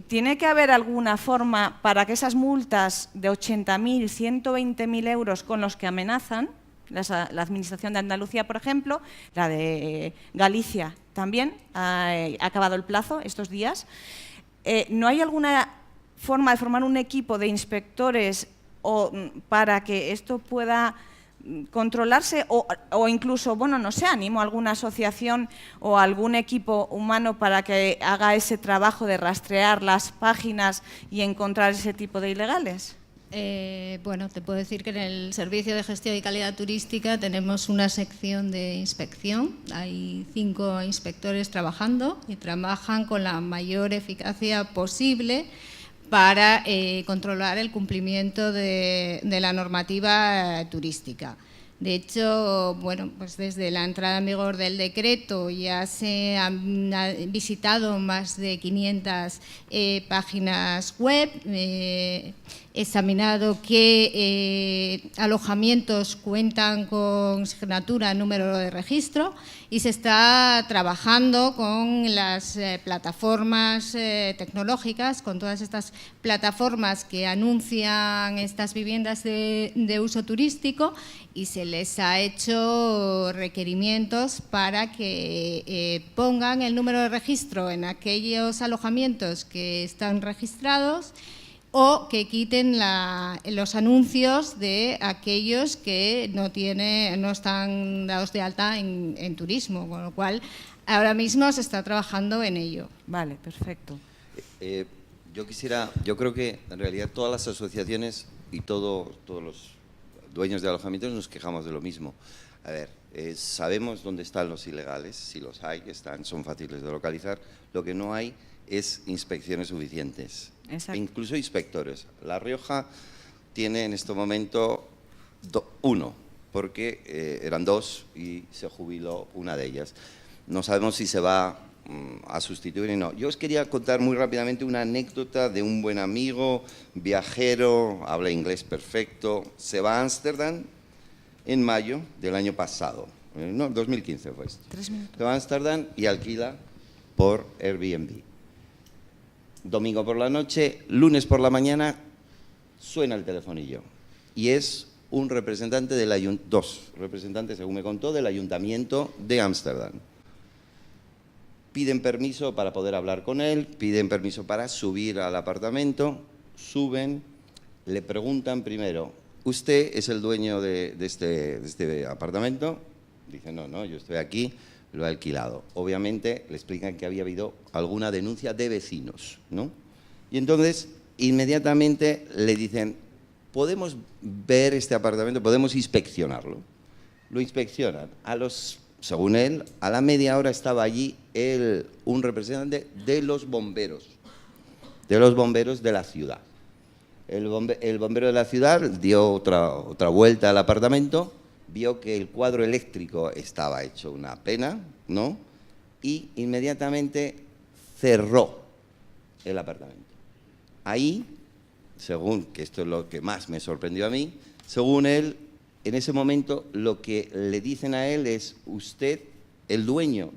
tiene que haber alguna forma para que esas multas de 80.000, 120.000 euros con los que amenazan, la Administración de Andalucía, por ejemplo, la de Galicia también, ha acabado el plazo estos días, ¿no hay alguna forma de formar un equipo de inspectores para que esto pueda controlarse o incluso, bueno, no sé, animo a alguna asociación o algún equipo humano para que haga ese trabajo de rastrear las páginas y encontrar ese tipo de ilegales? Bueno, te puedo decir que en el Servicio de Gestión y Calidad Turística tenemos una sección de inspección. Hay 5 inspectores trabajando y trabajan con la mayor eficacia posible para controlar el cumplimiento de la normativa turística. De hecho, bueno, pues desde la entrada en vigor del decreto ya se han visitado más de 500 páginas web, examinado qué alojamientos cuentan con signatura, número de registro, y se está trabajando con las plataformas tecnológicas, con todas estas plataformas que anuncian estas viviendas de uso turístico, y se les ha hecho requerimientos para que pongan el número de registro en aquellos alojamientos que están registrados, o que quiten los anuncios de aquellos que no están dados de alta en turismo, con lo cual ahora mismo se está trabajando en ello. Vale, perfecto. Yo creo que en realidad todas las asociaciones y todos los dueños de alojamientos nos quejamos de lo mismo. A ver, sabemos dónde están los ilegales, si los hay, son fáciles de localizar. Lo que no hay es inspecciones suficientes. Exacto. Incluso inspectores. La Rioja tiene en este momento 1, porque eran 2 y se jubiló una de ellas. No sabemos si se va a sustituir o no. Yo os quería contar muy rápidamente una anécdota de un buen amigo, viajero, habla inglés perfecto, se va a Ámsterdam en mayo del año pasado, no, 2015 fue esto. 3 minutos. Se va a Ámsterdam y alquila por Airbnb. Domingo por la noche, lunes por la mañana, suena el telefonillo y es un representante del 2 representantes, según me contó, del Ayuntamiento de Ámsterdam. Piden permiso para poder hablar con él, piden permiso para subir al apartamento, suben, le preguntan primero, ¿usted es el dueño de este apartamento? Dice, no, yo estoy aquí, lo he alquilado. Obviamente le explican que había habido alguna denuncia de vecinos, ¿no? Y entonces inmediatamente le dicen, ¿podemos ver este apartamento? ¿Podemos inspeccionarlo? Lo inspeccionan. Según él, a la media hora estaba allí un representante de los bomberos de la ciudad. El bombero de la ciudad dio otra vuelta al apartamento, vio que el cuadro eléctrico estaba hecho una pena, ¿no? Y inmediatamente cerró el apartamento. Ahí, según, que esto es lo que más me sorprendió a mí, según él, en ese momento lo que le dicen a él es, usted, el dueño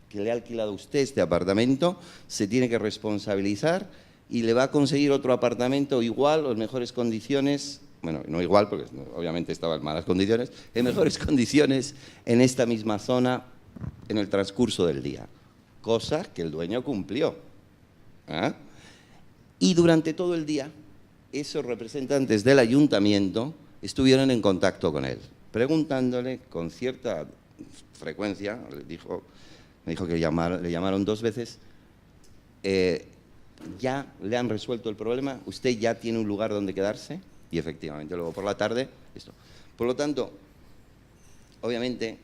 que le ha alquilado a usted este apartamento, se tiene que responsabilizar y le va a conseguir otro apartamento igual o en mejores condiciones. Bueno, no igual, porque obviamente estaba en malas condiciones, en mejores condiciones en esta misma zona en el transcurso del día. Cosa que el dueño cumplió. ¿Ah? Y durante todo el día, esos representantes del ayuntamiento estuvieron en contacto con él, preguntándole con cierta frecuencia, me dijo que le llamaron 2 veces, ¿ya le han resuelto el problema? ¿Usted ya tiene un lugar donde quedarse? Y efectivamente, luego por la tarde, esto. Por lo tanto, obviamente,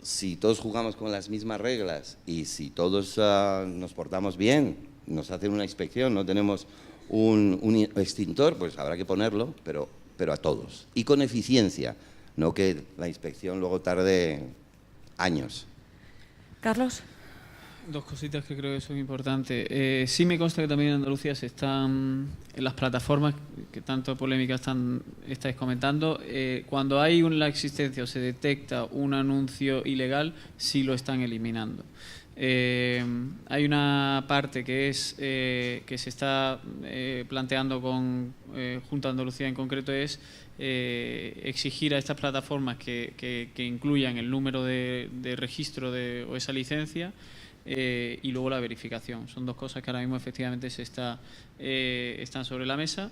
si todos jugamos con las mismas reglas y si todos nos portamos bien, nos hacen una inspección, no tenemos un extintor, pues habrá que ponerlo, pero a todos. Y con eficiencia, no que la inspección luego tarde años. Carlos. 2 cositas que creo que son importantes. Sí me consta que también en Andalucía se están, en las plataformas que tanto polémica estáis comentando, cuando hay la existencia o se detecta un anuncio ilegal, sí lo están eliminando. Hay una parte que se está planteando con Junta de Andalucía en concreto, es exigir a estas plataformas que incluyan el número de registro o esa licencia, y luego la verificación. Son 2 cosas que ahora mismo efectivamente están sobre la mesa.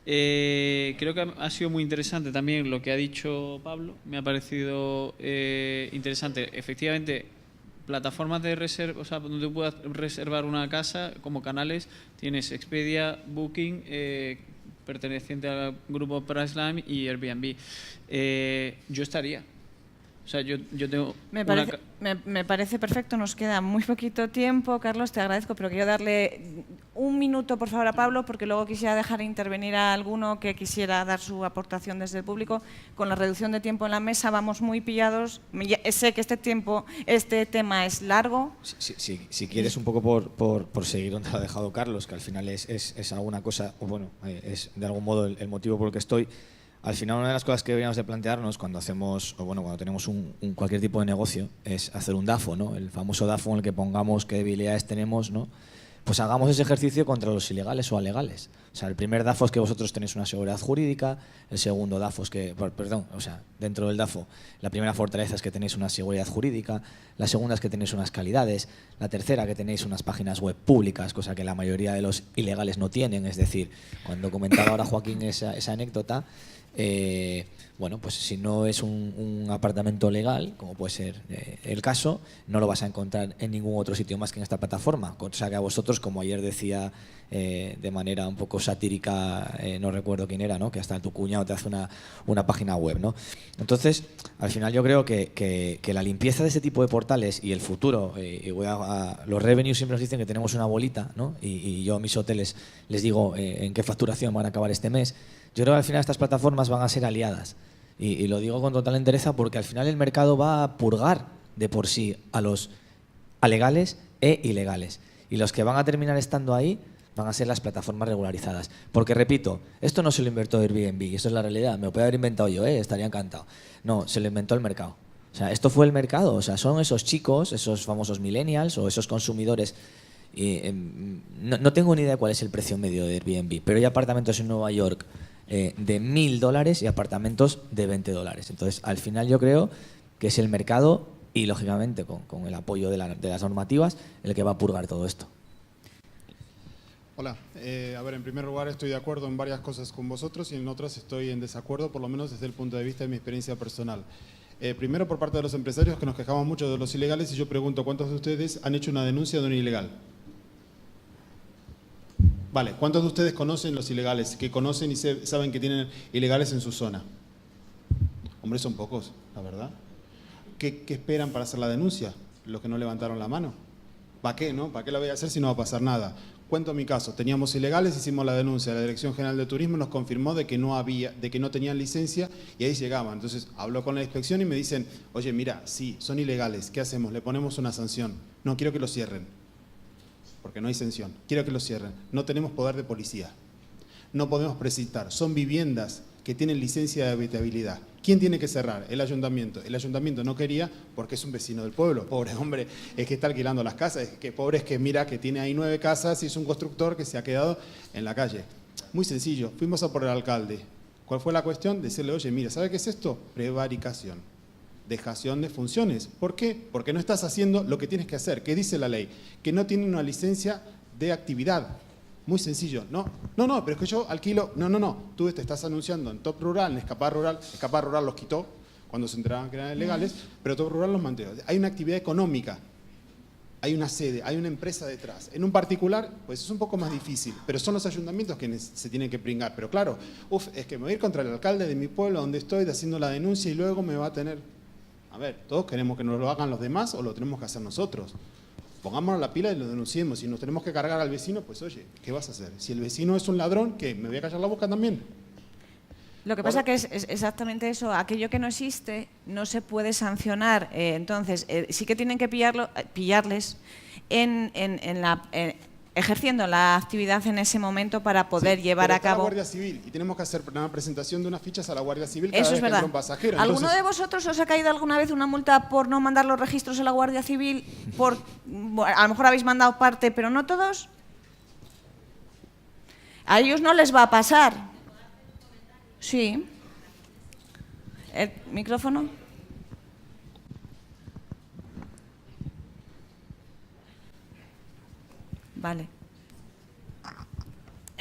Creo que ha sido muy interesante también lo que ha dicho Pablo, me ha parecido interesante. Efectivamente, plataformas de reserva, o sea, donde tú puedas reservar una casa como canales, tienes Expedia, Booking, perteneciente al grupo Priceline y Airbnb. Yo estaría. O sea, yo tengo... Me parece perfecto, nos queda muy poquito tiempo. Carlos, te agradezco, pero quiero darle un minuto, por favor, a Pablo, porque luego quisiera dejar intervenir a alguno que quisiera dar su aportación desde el público. Con la reducción de tiempo en la mesa vamos muy pillados. Sé que este tema es largo. Si quieres un poco por seguir donde lo ha dejado Carlos, que al final es alguna cosa, o bueno, es de algún modo el motivo por el que estoy. Al final, una de las cosas que deberíamos de plantearnos cuando hacemos, o bueno, cuando tenemos cualquier tipo de negocio, es hacer un DAFO, ¿no? El famoso DAFO en el que pongamos qué debilidades tenemos, ¿no? Pues hagamos ese ejercicio contra los ilegales o alegales. O sea, el primer DAFO es que vosotros tenéis una seguridad jurídica, el segundo DAFO es que, dentro del DAFO, la primera fortaleza es que tenéis una seguridad jurídica, la segunda es que tenéis unas calidades, la tercera que tenéis unas páginas web públicas, cosa que la mayoría de los ilegales no tienen. Es decir, cuando comentaba ahora Joaquín esa anécdota, bueno, pues si no es un apartamento legal, como puede ser el caso, no lo vas a encontrar en ningún otro sitio más que en esta plataforma. Cosa que a vosotros, como ayer decía de manera un poco satírica, no recuerdo quién era, ¿no? Que hasta tu cuñado te hace una página web, ¿no? Entonces, al final yo creo que la limpieza de ese tipo de portales y el futuro, los revenues siempre nos dicen que tenemos una bolita, ¿no? Y yo a mis hoteles les digo en qué facturación van a acabar este mes. Yo creo que al final estas plataformas van a ser aliadas y lo digo con total entereza porque al final el mercado va a purgar de por sí a los alegales e ilegales y los que van a terminar estando ahí van a ser las plataformas regularizadas. Porque repito, esto no se lo inventó Airbnb, y eso es la realidad, me lo puedo haber inventado yo, estaría encantado. No, se lo inventó el mercado. O sea, esto fue el mercado, o sea, son esos chicos, esos famosos millennials o esos consumidores. No tengo ni idea cuál es el precio medio de Airbnb, pero hay apartamentos en Nueva York de $1.000 y apartamentos de $20. Entonces, al final yo creo que es el mercado y, lógicamente, con el apoyo de las normativas, el que va a purgar todo esto. Hola, a ver, en primer lugar estoy de acuerdo en varias cosas con vosotros y en otras estoy en desacuerdo, por lo menos desde el punto de vista de mi experiencia personal. Primero, por parte de los empresarios, que nos quejamos mucho de los ilegales, y yo pregunto, ¿cuántos de ustedes han hecho una denuncia de un ilegal? Vale, ¿cuántos de ustedes conocen los ilegales, que conocen y saben que tienen ilegales en su zona? Hombre, son pocos, la verdad. ¿Qué esperan para hacer la denuncia? Los que no levantaron la mano. ¿Para qué, no? ¿Para qué la voy a hacer si no va a pasar nada? Cuento mi caso, teníamos ilegales, hicimos la denuncia, la Dirección General de Turismo nos confirmó de que no tenían licencia y ahí llegaban. Entonces habló con la inspección y me dicen, oye, mira, sí, son ilegales, ¿qué hacemos? Le ponemos una sanción. No, quiero que lo cierren, porque no hay sanción. Quiero que lo cierren. No tenemos poder de policía. No podemos precintar. Son viviendas que tienen licencia de habitabilidad. ¿Quién tiene que cerrar? El ayuntamiento. El ayuntamiento no quería porque es un vecino del pueblo. Pobre hombre, es que está alquilando las casas. Es que pobre es que mira que tiene ahí 9 casas y es un constructor que se ha quedado en la calle. Muy sencillo. Fuimos a por el alcalde. ¿Cuál fue la cuestión? Decirle, oye, mira, ¿sabe qué es esto? Prevaricación. Dejación de funciones. ¿Por qué? Porque no estás haciendo lo que tienes que hacer. ¿Qué dice la ley? Que no tienen una licencia de actividad. Muy sencillo. No, pero es que yo alquilo. No. Tú te estás anunciando en Top Rural, en Escapar Rural. Escapar Rural los quitó cuando se enteraban que eran ilegales, pero Top Rural los mantuvo. Hay una actividad económica. Hay una sede, hay una empresa detrás. En un particular, pues es un poco más difícil, pero son los ayuntamientos que se tienen que pringar. Pero claro, es que me voy a ir contra el alcalde de mi pueblo donde estoy haciendo la denuncia y luego me va a tener... A ver, todos queremos que nos lo hagan los demás o lo tenemos que hacer nosotros. Pongámonos la pila y lo denunciemos. Si nos tenemos que cargar al vecino, pues oye, ¿qué vas a hacer? Si el vecino es un ladrón, ¿qué? ¿Me voy a callar la boca también? Lo que pasa que es exactamente eso. Aquello que no existe no se puede sancionar. Entonces, sí que tienen que pillarles ejerciendo la actividad en ese momento para poder llevar a cabo... la Guardia Civil y tenemos que hacer una presentación de unas fichas a la Guardia Civil cada Eso vez es verdad. que entra un pasajero. ¿Alguno de vosotros os ha caído alguna vez una multa por no mandar los registros a la Guardia Civil? A lo mejor habéis mandado parte, pero no todos. A ellos no les va a pasar. Sí. ¿El micrófono? Vale.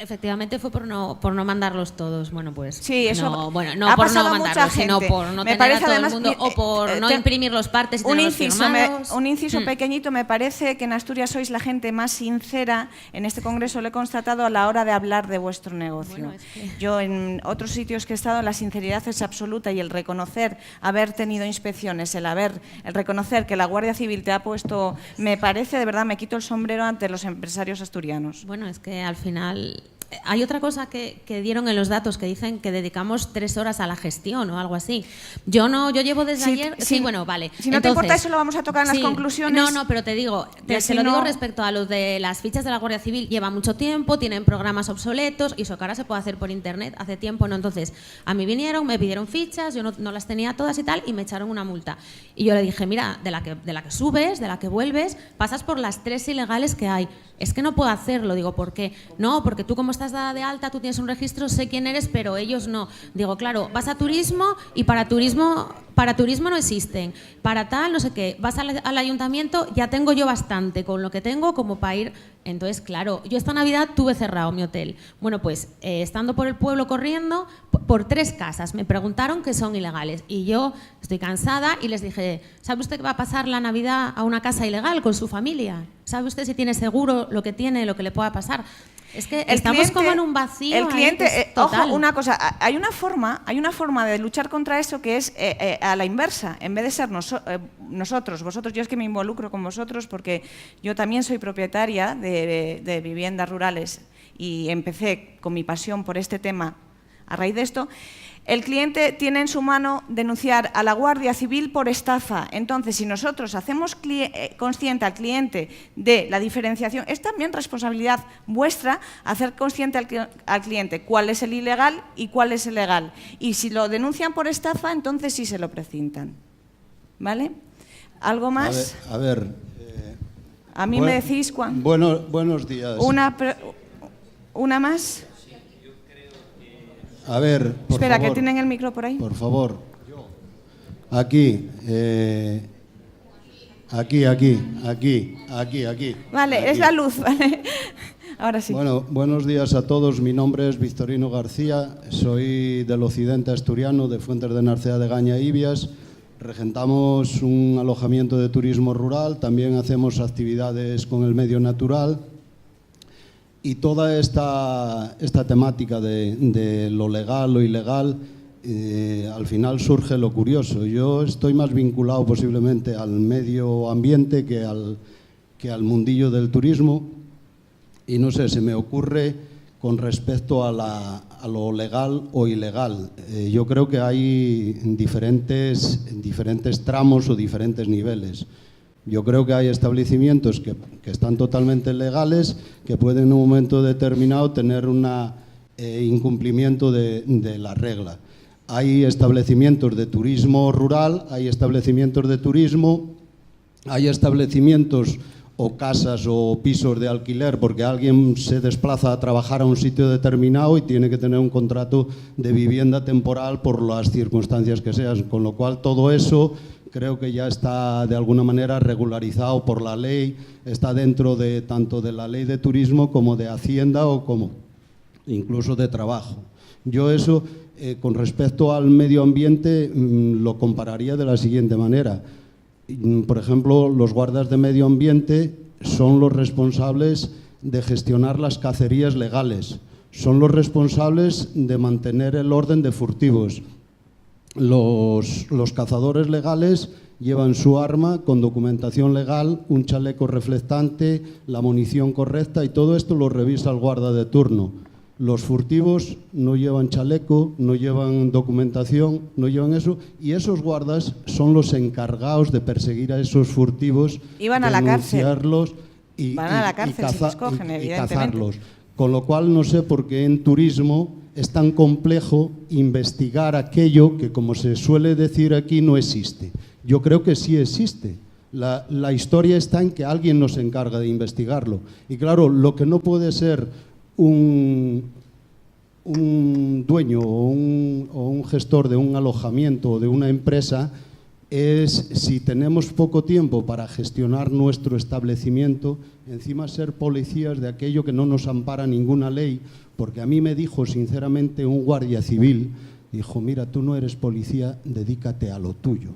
efectivamente fue por no mandarlos todos. Bueno, pues sí, eso no, bueno, no ha por no pasado mandarlos, sino gente. por no Me tener parece a todo además, el mundo, o por no imprimir los partes y tenerlos firmados. Un inciso pequeñito, me parece que en Asturias sois la gente más sincera, en este congreso lo he constatado, a la hora de hablar de vuestro negocio. Bueno, yo en otros sitios que he estado, la sinceridad es absoluta, y el reconocer haber tenido inspecciones, el reconocer que la Guardia Civil te ha puesto, me parece, de verdad, me quito el sombrero ante los empresarios asturianos. Bueno, es que al final hay otra cosa que dieron en los datos, que dicen que dedicamos 3 horas a la gestión o algo así. Yo llevo desde ayer... Sí, bueno, vale. Si no te importa, eso lo vamos a tocar en las conclusiones. No, pero te digo, lo digo respecto a lo de las fichas de la Guardia Civil, lleva mucho tiempo, tienen programas obsoletos, y eso que ahora se puede hacer por internet, hace tiempo no. Entonces, a mí vinieron, me pidieron fichas, yo no las tenía todas y tal, y me echaron una multa. Y yo le dije, mira, de la que subes, de la que vuelves, pasas por las 3 ilegales que hay. Es que no puedo hacerlo. Digo, ¿por qué? No, porque tú como estás dada de alta, tú tienes un registro, sé quién eres, pero ellos no. Digo, claro, vas a turismo y para turismo no existen. Para tal, no sé qué, vas al ayuntamiento, ya tengo yo bastante con lo que tengo como para ir. Entonces, claro, yo esta Navidad tuve cerrado mi hotel. Bueno, pues estando por el pueblo corriendo, por 3 casas, me preguntaron que son ilegales. Y yo estoy cansada y les dije, ¿sabe usted que va a pasar la Navidad a una casa ilegal con su familia? ¿Sabe usted si tiene seguro lo que le pueda pasar? Es que estamos como en un vacío. El cliente, total. Ojo, una cosa, hay una forma de luchar contra eso que es a la inversa. En vez de ser vosotros, yo es que me involucro con vosotros porque yo también soy propietaria de viviendas rurales y empecé con mi pasión por este tema a raíz de esto. El cliente tiene en su mano denunciar a la Guardia Civil por estafa. Entonces, si nosotros hacemos consciente al cliente de la diferenciación, es también responsabilidad vuestra hacer consciente al cliente cuál es el ilegal y cuál es el legal. Y si lo denuncian por estafa, entonces sí se lo precintan. ¿Vale? ¿Algo más? A ver. A mí me decís cuándo. Buenos días. ¿Una más? A ver, por Espera, favor, que tienen el micro por ahí. Por favor. Aquí. Aquí. Vale, aquí. es la luz, ¿vale? Ahora sí. Bueno, buenos días a todos. Mi nombre es Victorino García. Soy del occidente asturiano, de Fuentes de Narcea de Gaña e Ibias. Regentamos un alojamiento de turismo rural. También hacemos actividades con el medio natural. Y toda esta temática de lo legal, lo ilegal, al final surge lo curioso. Yo estoy más vinculado posiblemente al medio ambiente que al mundillo del turismo. Y no sé, se me ocurre con respecto a lo legal o ilegal. Yo creo que hay diferentes tramos o diferentes niveles. Yo creo que hay establecimientos que están totalmente legales, que pueden en un momento determinado tener un incumplimiento de la regla. Hay establecimientos de turismo rural, hay establecimientos de turismo, hay establecimientos o casas o pisos de alquiler porque alguien se desplaza a trabajar a un sitio determinado y tiene que tener un contrato de vivienda temporal por las circunstancias que sean, con lo cual todo eso creo que ya está de alguna manera regularizado por la ley, está dentro de tanto de la ley de turismo como de Hacienda o como incluso de trabajo. Yo eso, con respecto al medio ambiente, lo compararía de la siguiente manera. Por ejemplo, los guardas de medio ambiente son los responsables de gestionar las cacerías legales, son los responsables de mantener el orden de furtivos. Los cazadores legales llevan su arma con documentación legal, un chaleco reflectante, la munición correcta y todo esto lo revisa el guarda de turno. Los furtivos no llevan chaleco, no llevan documentación, no llevan eso y esos guardas son los encargados de perseguir a esos furtivos, van a la cárcel. Van a la cárcel si les cogen, evidentemente. Cazarlos. Con lo cual no sé por qué en turismo es tan complejo investigar aquello que, como se suele decir aquí, no existe. Yo creo que sí existe. La historia está en que alguien nos encarga de investigarlo. Y claro, lo que no puede ser un dueño o un gestor de un alojamiento o de una empresa es si tenemos poco tiempo para gestionar nuestro establecimiento, encima ser policías de aquello que no nos ampara ninguna ley, porque a mí me dijo sinceramente un guardia civil, dijo, mira, tú no eres policía, dedícate a lo tuyo,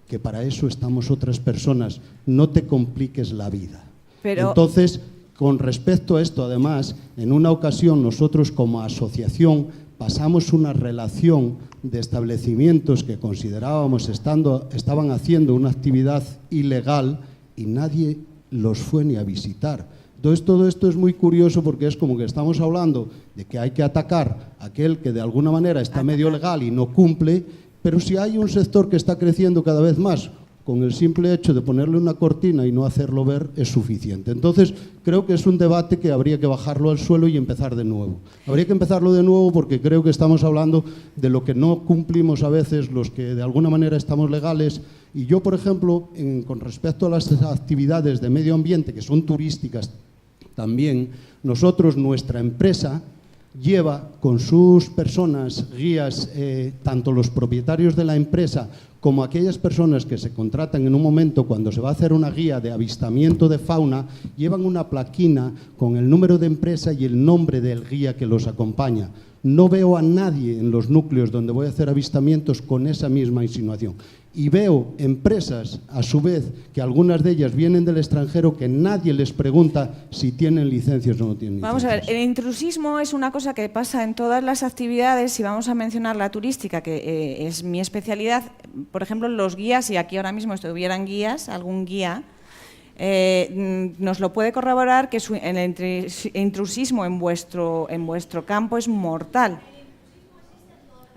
que para eso estamos otras personas, no te compliques la vida. Pero... Entonces, con respecto a esto, además, en una ocasión nosotros como asociación pasamos una relación de establecimientos que considerábamos estaban haciendo una actividad ilegal y nadie los fue ni a visitar. Entonces todo esto es muy curioso porque es como que estamos hablando de que hay que atacar a aquel que de alguna manera está medio legal y no cumple, pero si hay un sector que está creciendo cada vez más, con el simple hecho de ponerle una cortina y no hacerlo ver es suficiente. Entonces, creo que es un debate que habría que bajarlo al suelo y empezar de nuevo. Habría que empezarlo de nuevo porque creo que estamos hablando de lo que no cumplimos a veces los que de alguna manera estamos legales. Y yo, por ejemplo, con respecto a las actividades de medio ambiente, que son turísticas también, nosotros, nuestra empresa, lleva con sus personas, guías, tanto los propietarios de la empresa como aquellas personas que se contratan en un momento cuando se va a hacer una guía de avistamiento de fauna, llevan una plaquina con el número de empresa y el nombre del guía que los acompaña. No veo a nadie en los núcleos donde voy a hacer avistamientos con esa misma insinuación. Y veo empresas, a su vez, que algunas de ellas vienen del extranjero, que nadie les pregunta si tienen licencias o no tienen licencias. Vamos a ver, el intrusismo es una cosa que pasa en todas las actividades, y vamos a mencionar la turística, que es mi especialidad. Por ejemplo, los guías, si aquí ahora mismo estuvieran guías, algún guía, nos lo puede corroborar que el intrusismo en vuestro campo es mortal.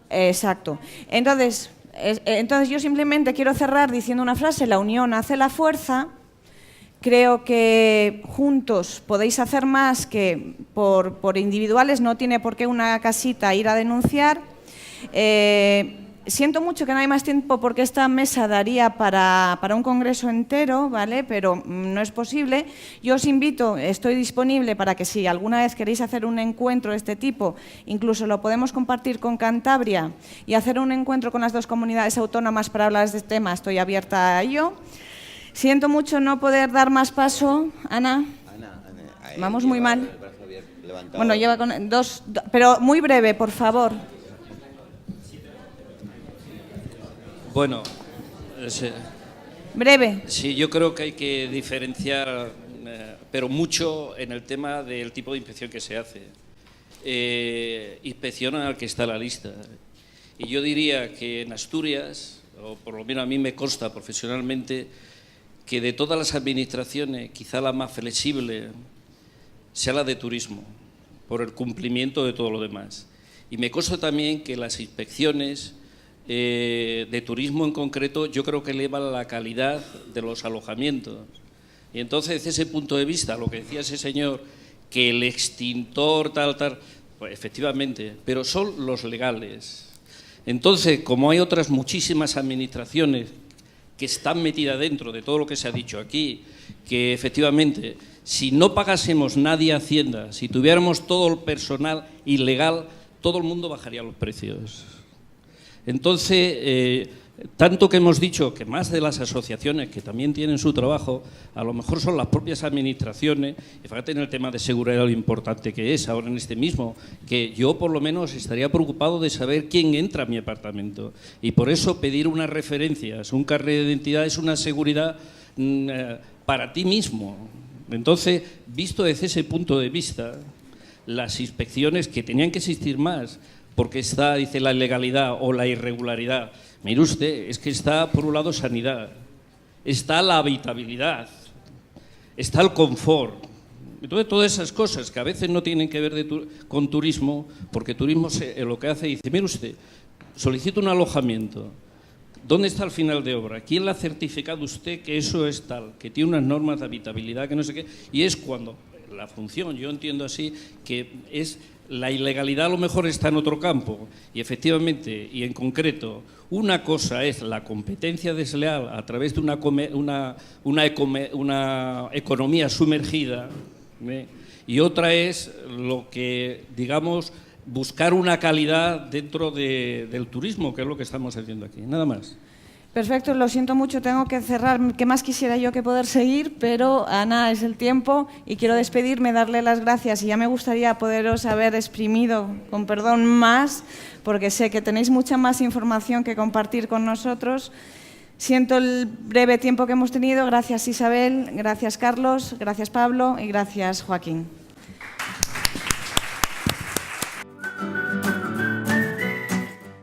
Exacto. Entonces yo simplemente quiero cerrar diciendo una frase: la unión hace la fuerza. Creo que juntos podéis hacer más que por individuales, no tiene por qué una casita ir a denunciar. Siento mucho que no hay más tiempo porque esta mesa daría para un congreso entero, ¿vale? Pero no es posible. Yo os invito, estoy disponible para que si alguna vez queréis hacer un encuentro de este tipo, incluso lo podemos compartir con Cantabria y hacer un encuentro con las dos comunidades autónomas para hablar de este tema, estoy abierta a ello. Siento mucho no poder dar más paso. Ana, vamos muy mal. Bueno, lleva con dos, pero muy breve, por favor. Bueno, breve. Sí, yo creo que hay que diferenciar, pero mucho en el tema del tipo de inspección que se hace. Inspecciona al que está en la lista. Y yo diría que en Asturias, o por lo menos a mí me consta profesionalmente, que de todas las administraciones, quizá la más flexible sea la de turismo, por el cumplimiento de todo lo demás. Y me consta también que las inspecciones de turismo en concreto, yo creo que elevan la calidad de los alojamientos. Y entonces, desde ese punto de vista, lo que decía ese señor, que el extintor tal, pues efectivamente, pero son los legales. Entonces, como hay otras muchísimas administraciones que están metidas dentro de todo lo que se ha dicho aquí, que efectivamente, si no pagásemos nadie a Hacienda, si tuviéramos todo el personal ilegal, todo el mundo bajaría los precios. Entonces, tanto que hemos dicho que más de las asociaciones que también tienen su trabajo, a lo mejor son las propias administraciones, y fíjate en el tema de seguridad lo importante que es ahora en este mismo, que yo por lo menos estaría preocupado de saber quién entra a mi apartamento, y por eso pedir unas referencias, un carnet de identidad es una seguridad para ti mismo. Entonces, visto desde ese punto de vista, las inspecciones que tenían que existir más, porque está, dice, la ilegalidad o la irregularidad. Mire usted, es que está, por un lado, sanidad, está la habitabilidad, está el confort. Entonces, todas esas cosas que a veces no tienen que ver con turismo, porque turismo lo que hace, dice, mire usted, solicita un alojamiento, ¿dónde está el final de obra? ¿Quién le ha certificado usted que eso es tal, que tiene unas normas de habitabilidad, que no sé qué? Y es cuando la función, yo entiendo así, que es... La ilegalidad a lo mejor está en otro campo y efectivamente, y en concreto, una cosa es la competencia desleal a través de una economía sumergida, y otra es lo que, digamos, buscar una calidad dentro del turismo, que es lo que estamos haciendo aquí. Nada más. Perfecto, lo siento mucho, tengo que cerrar. ¿Qué más quisiera yo que poder seguir? Pero, Ana, es el tiempo y quiero despedirme, darle las gracias. Y ya me gustaría poderos haber exprimido, con perdón, más, porque sé que tenéis mucha más información que compartir con nosotros. Siento el breve tiempo que hemos tenido. Gracias, Isabel, gracias, Carlos, gracias, Pablo, y gracias, Joaquín.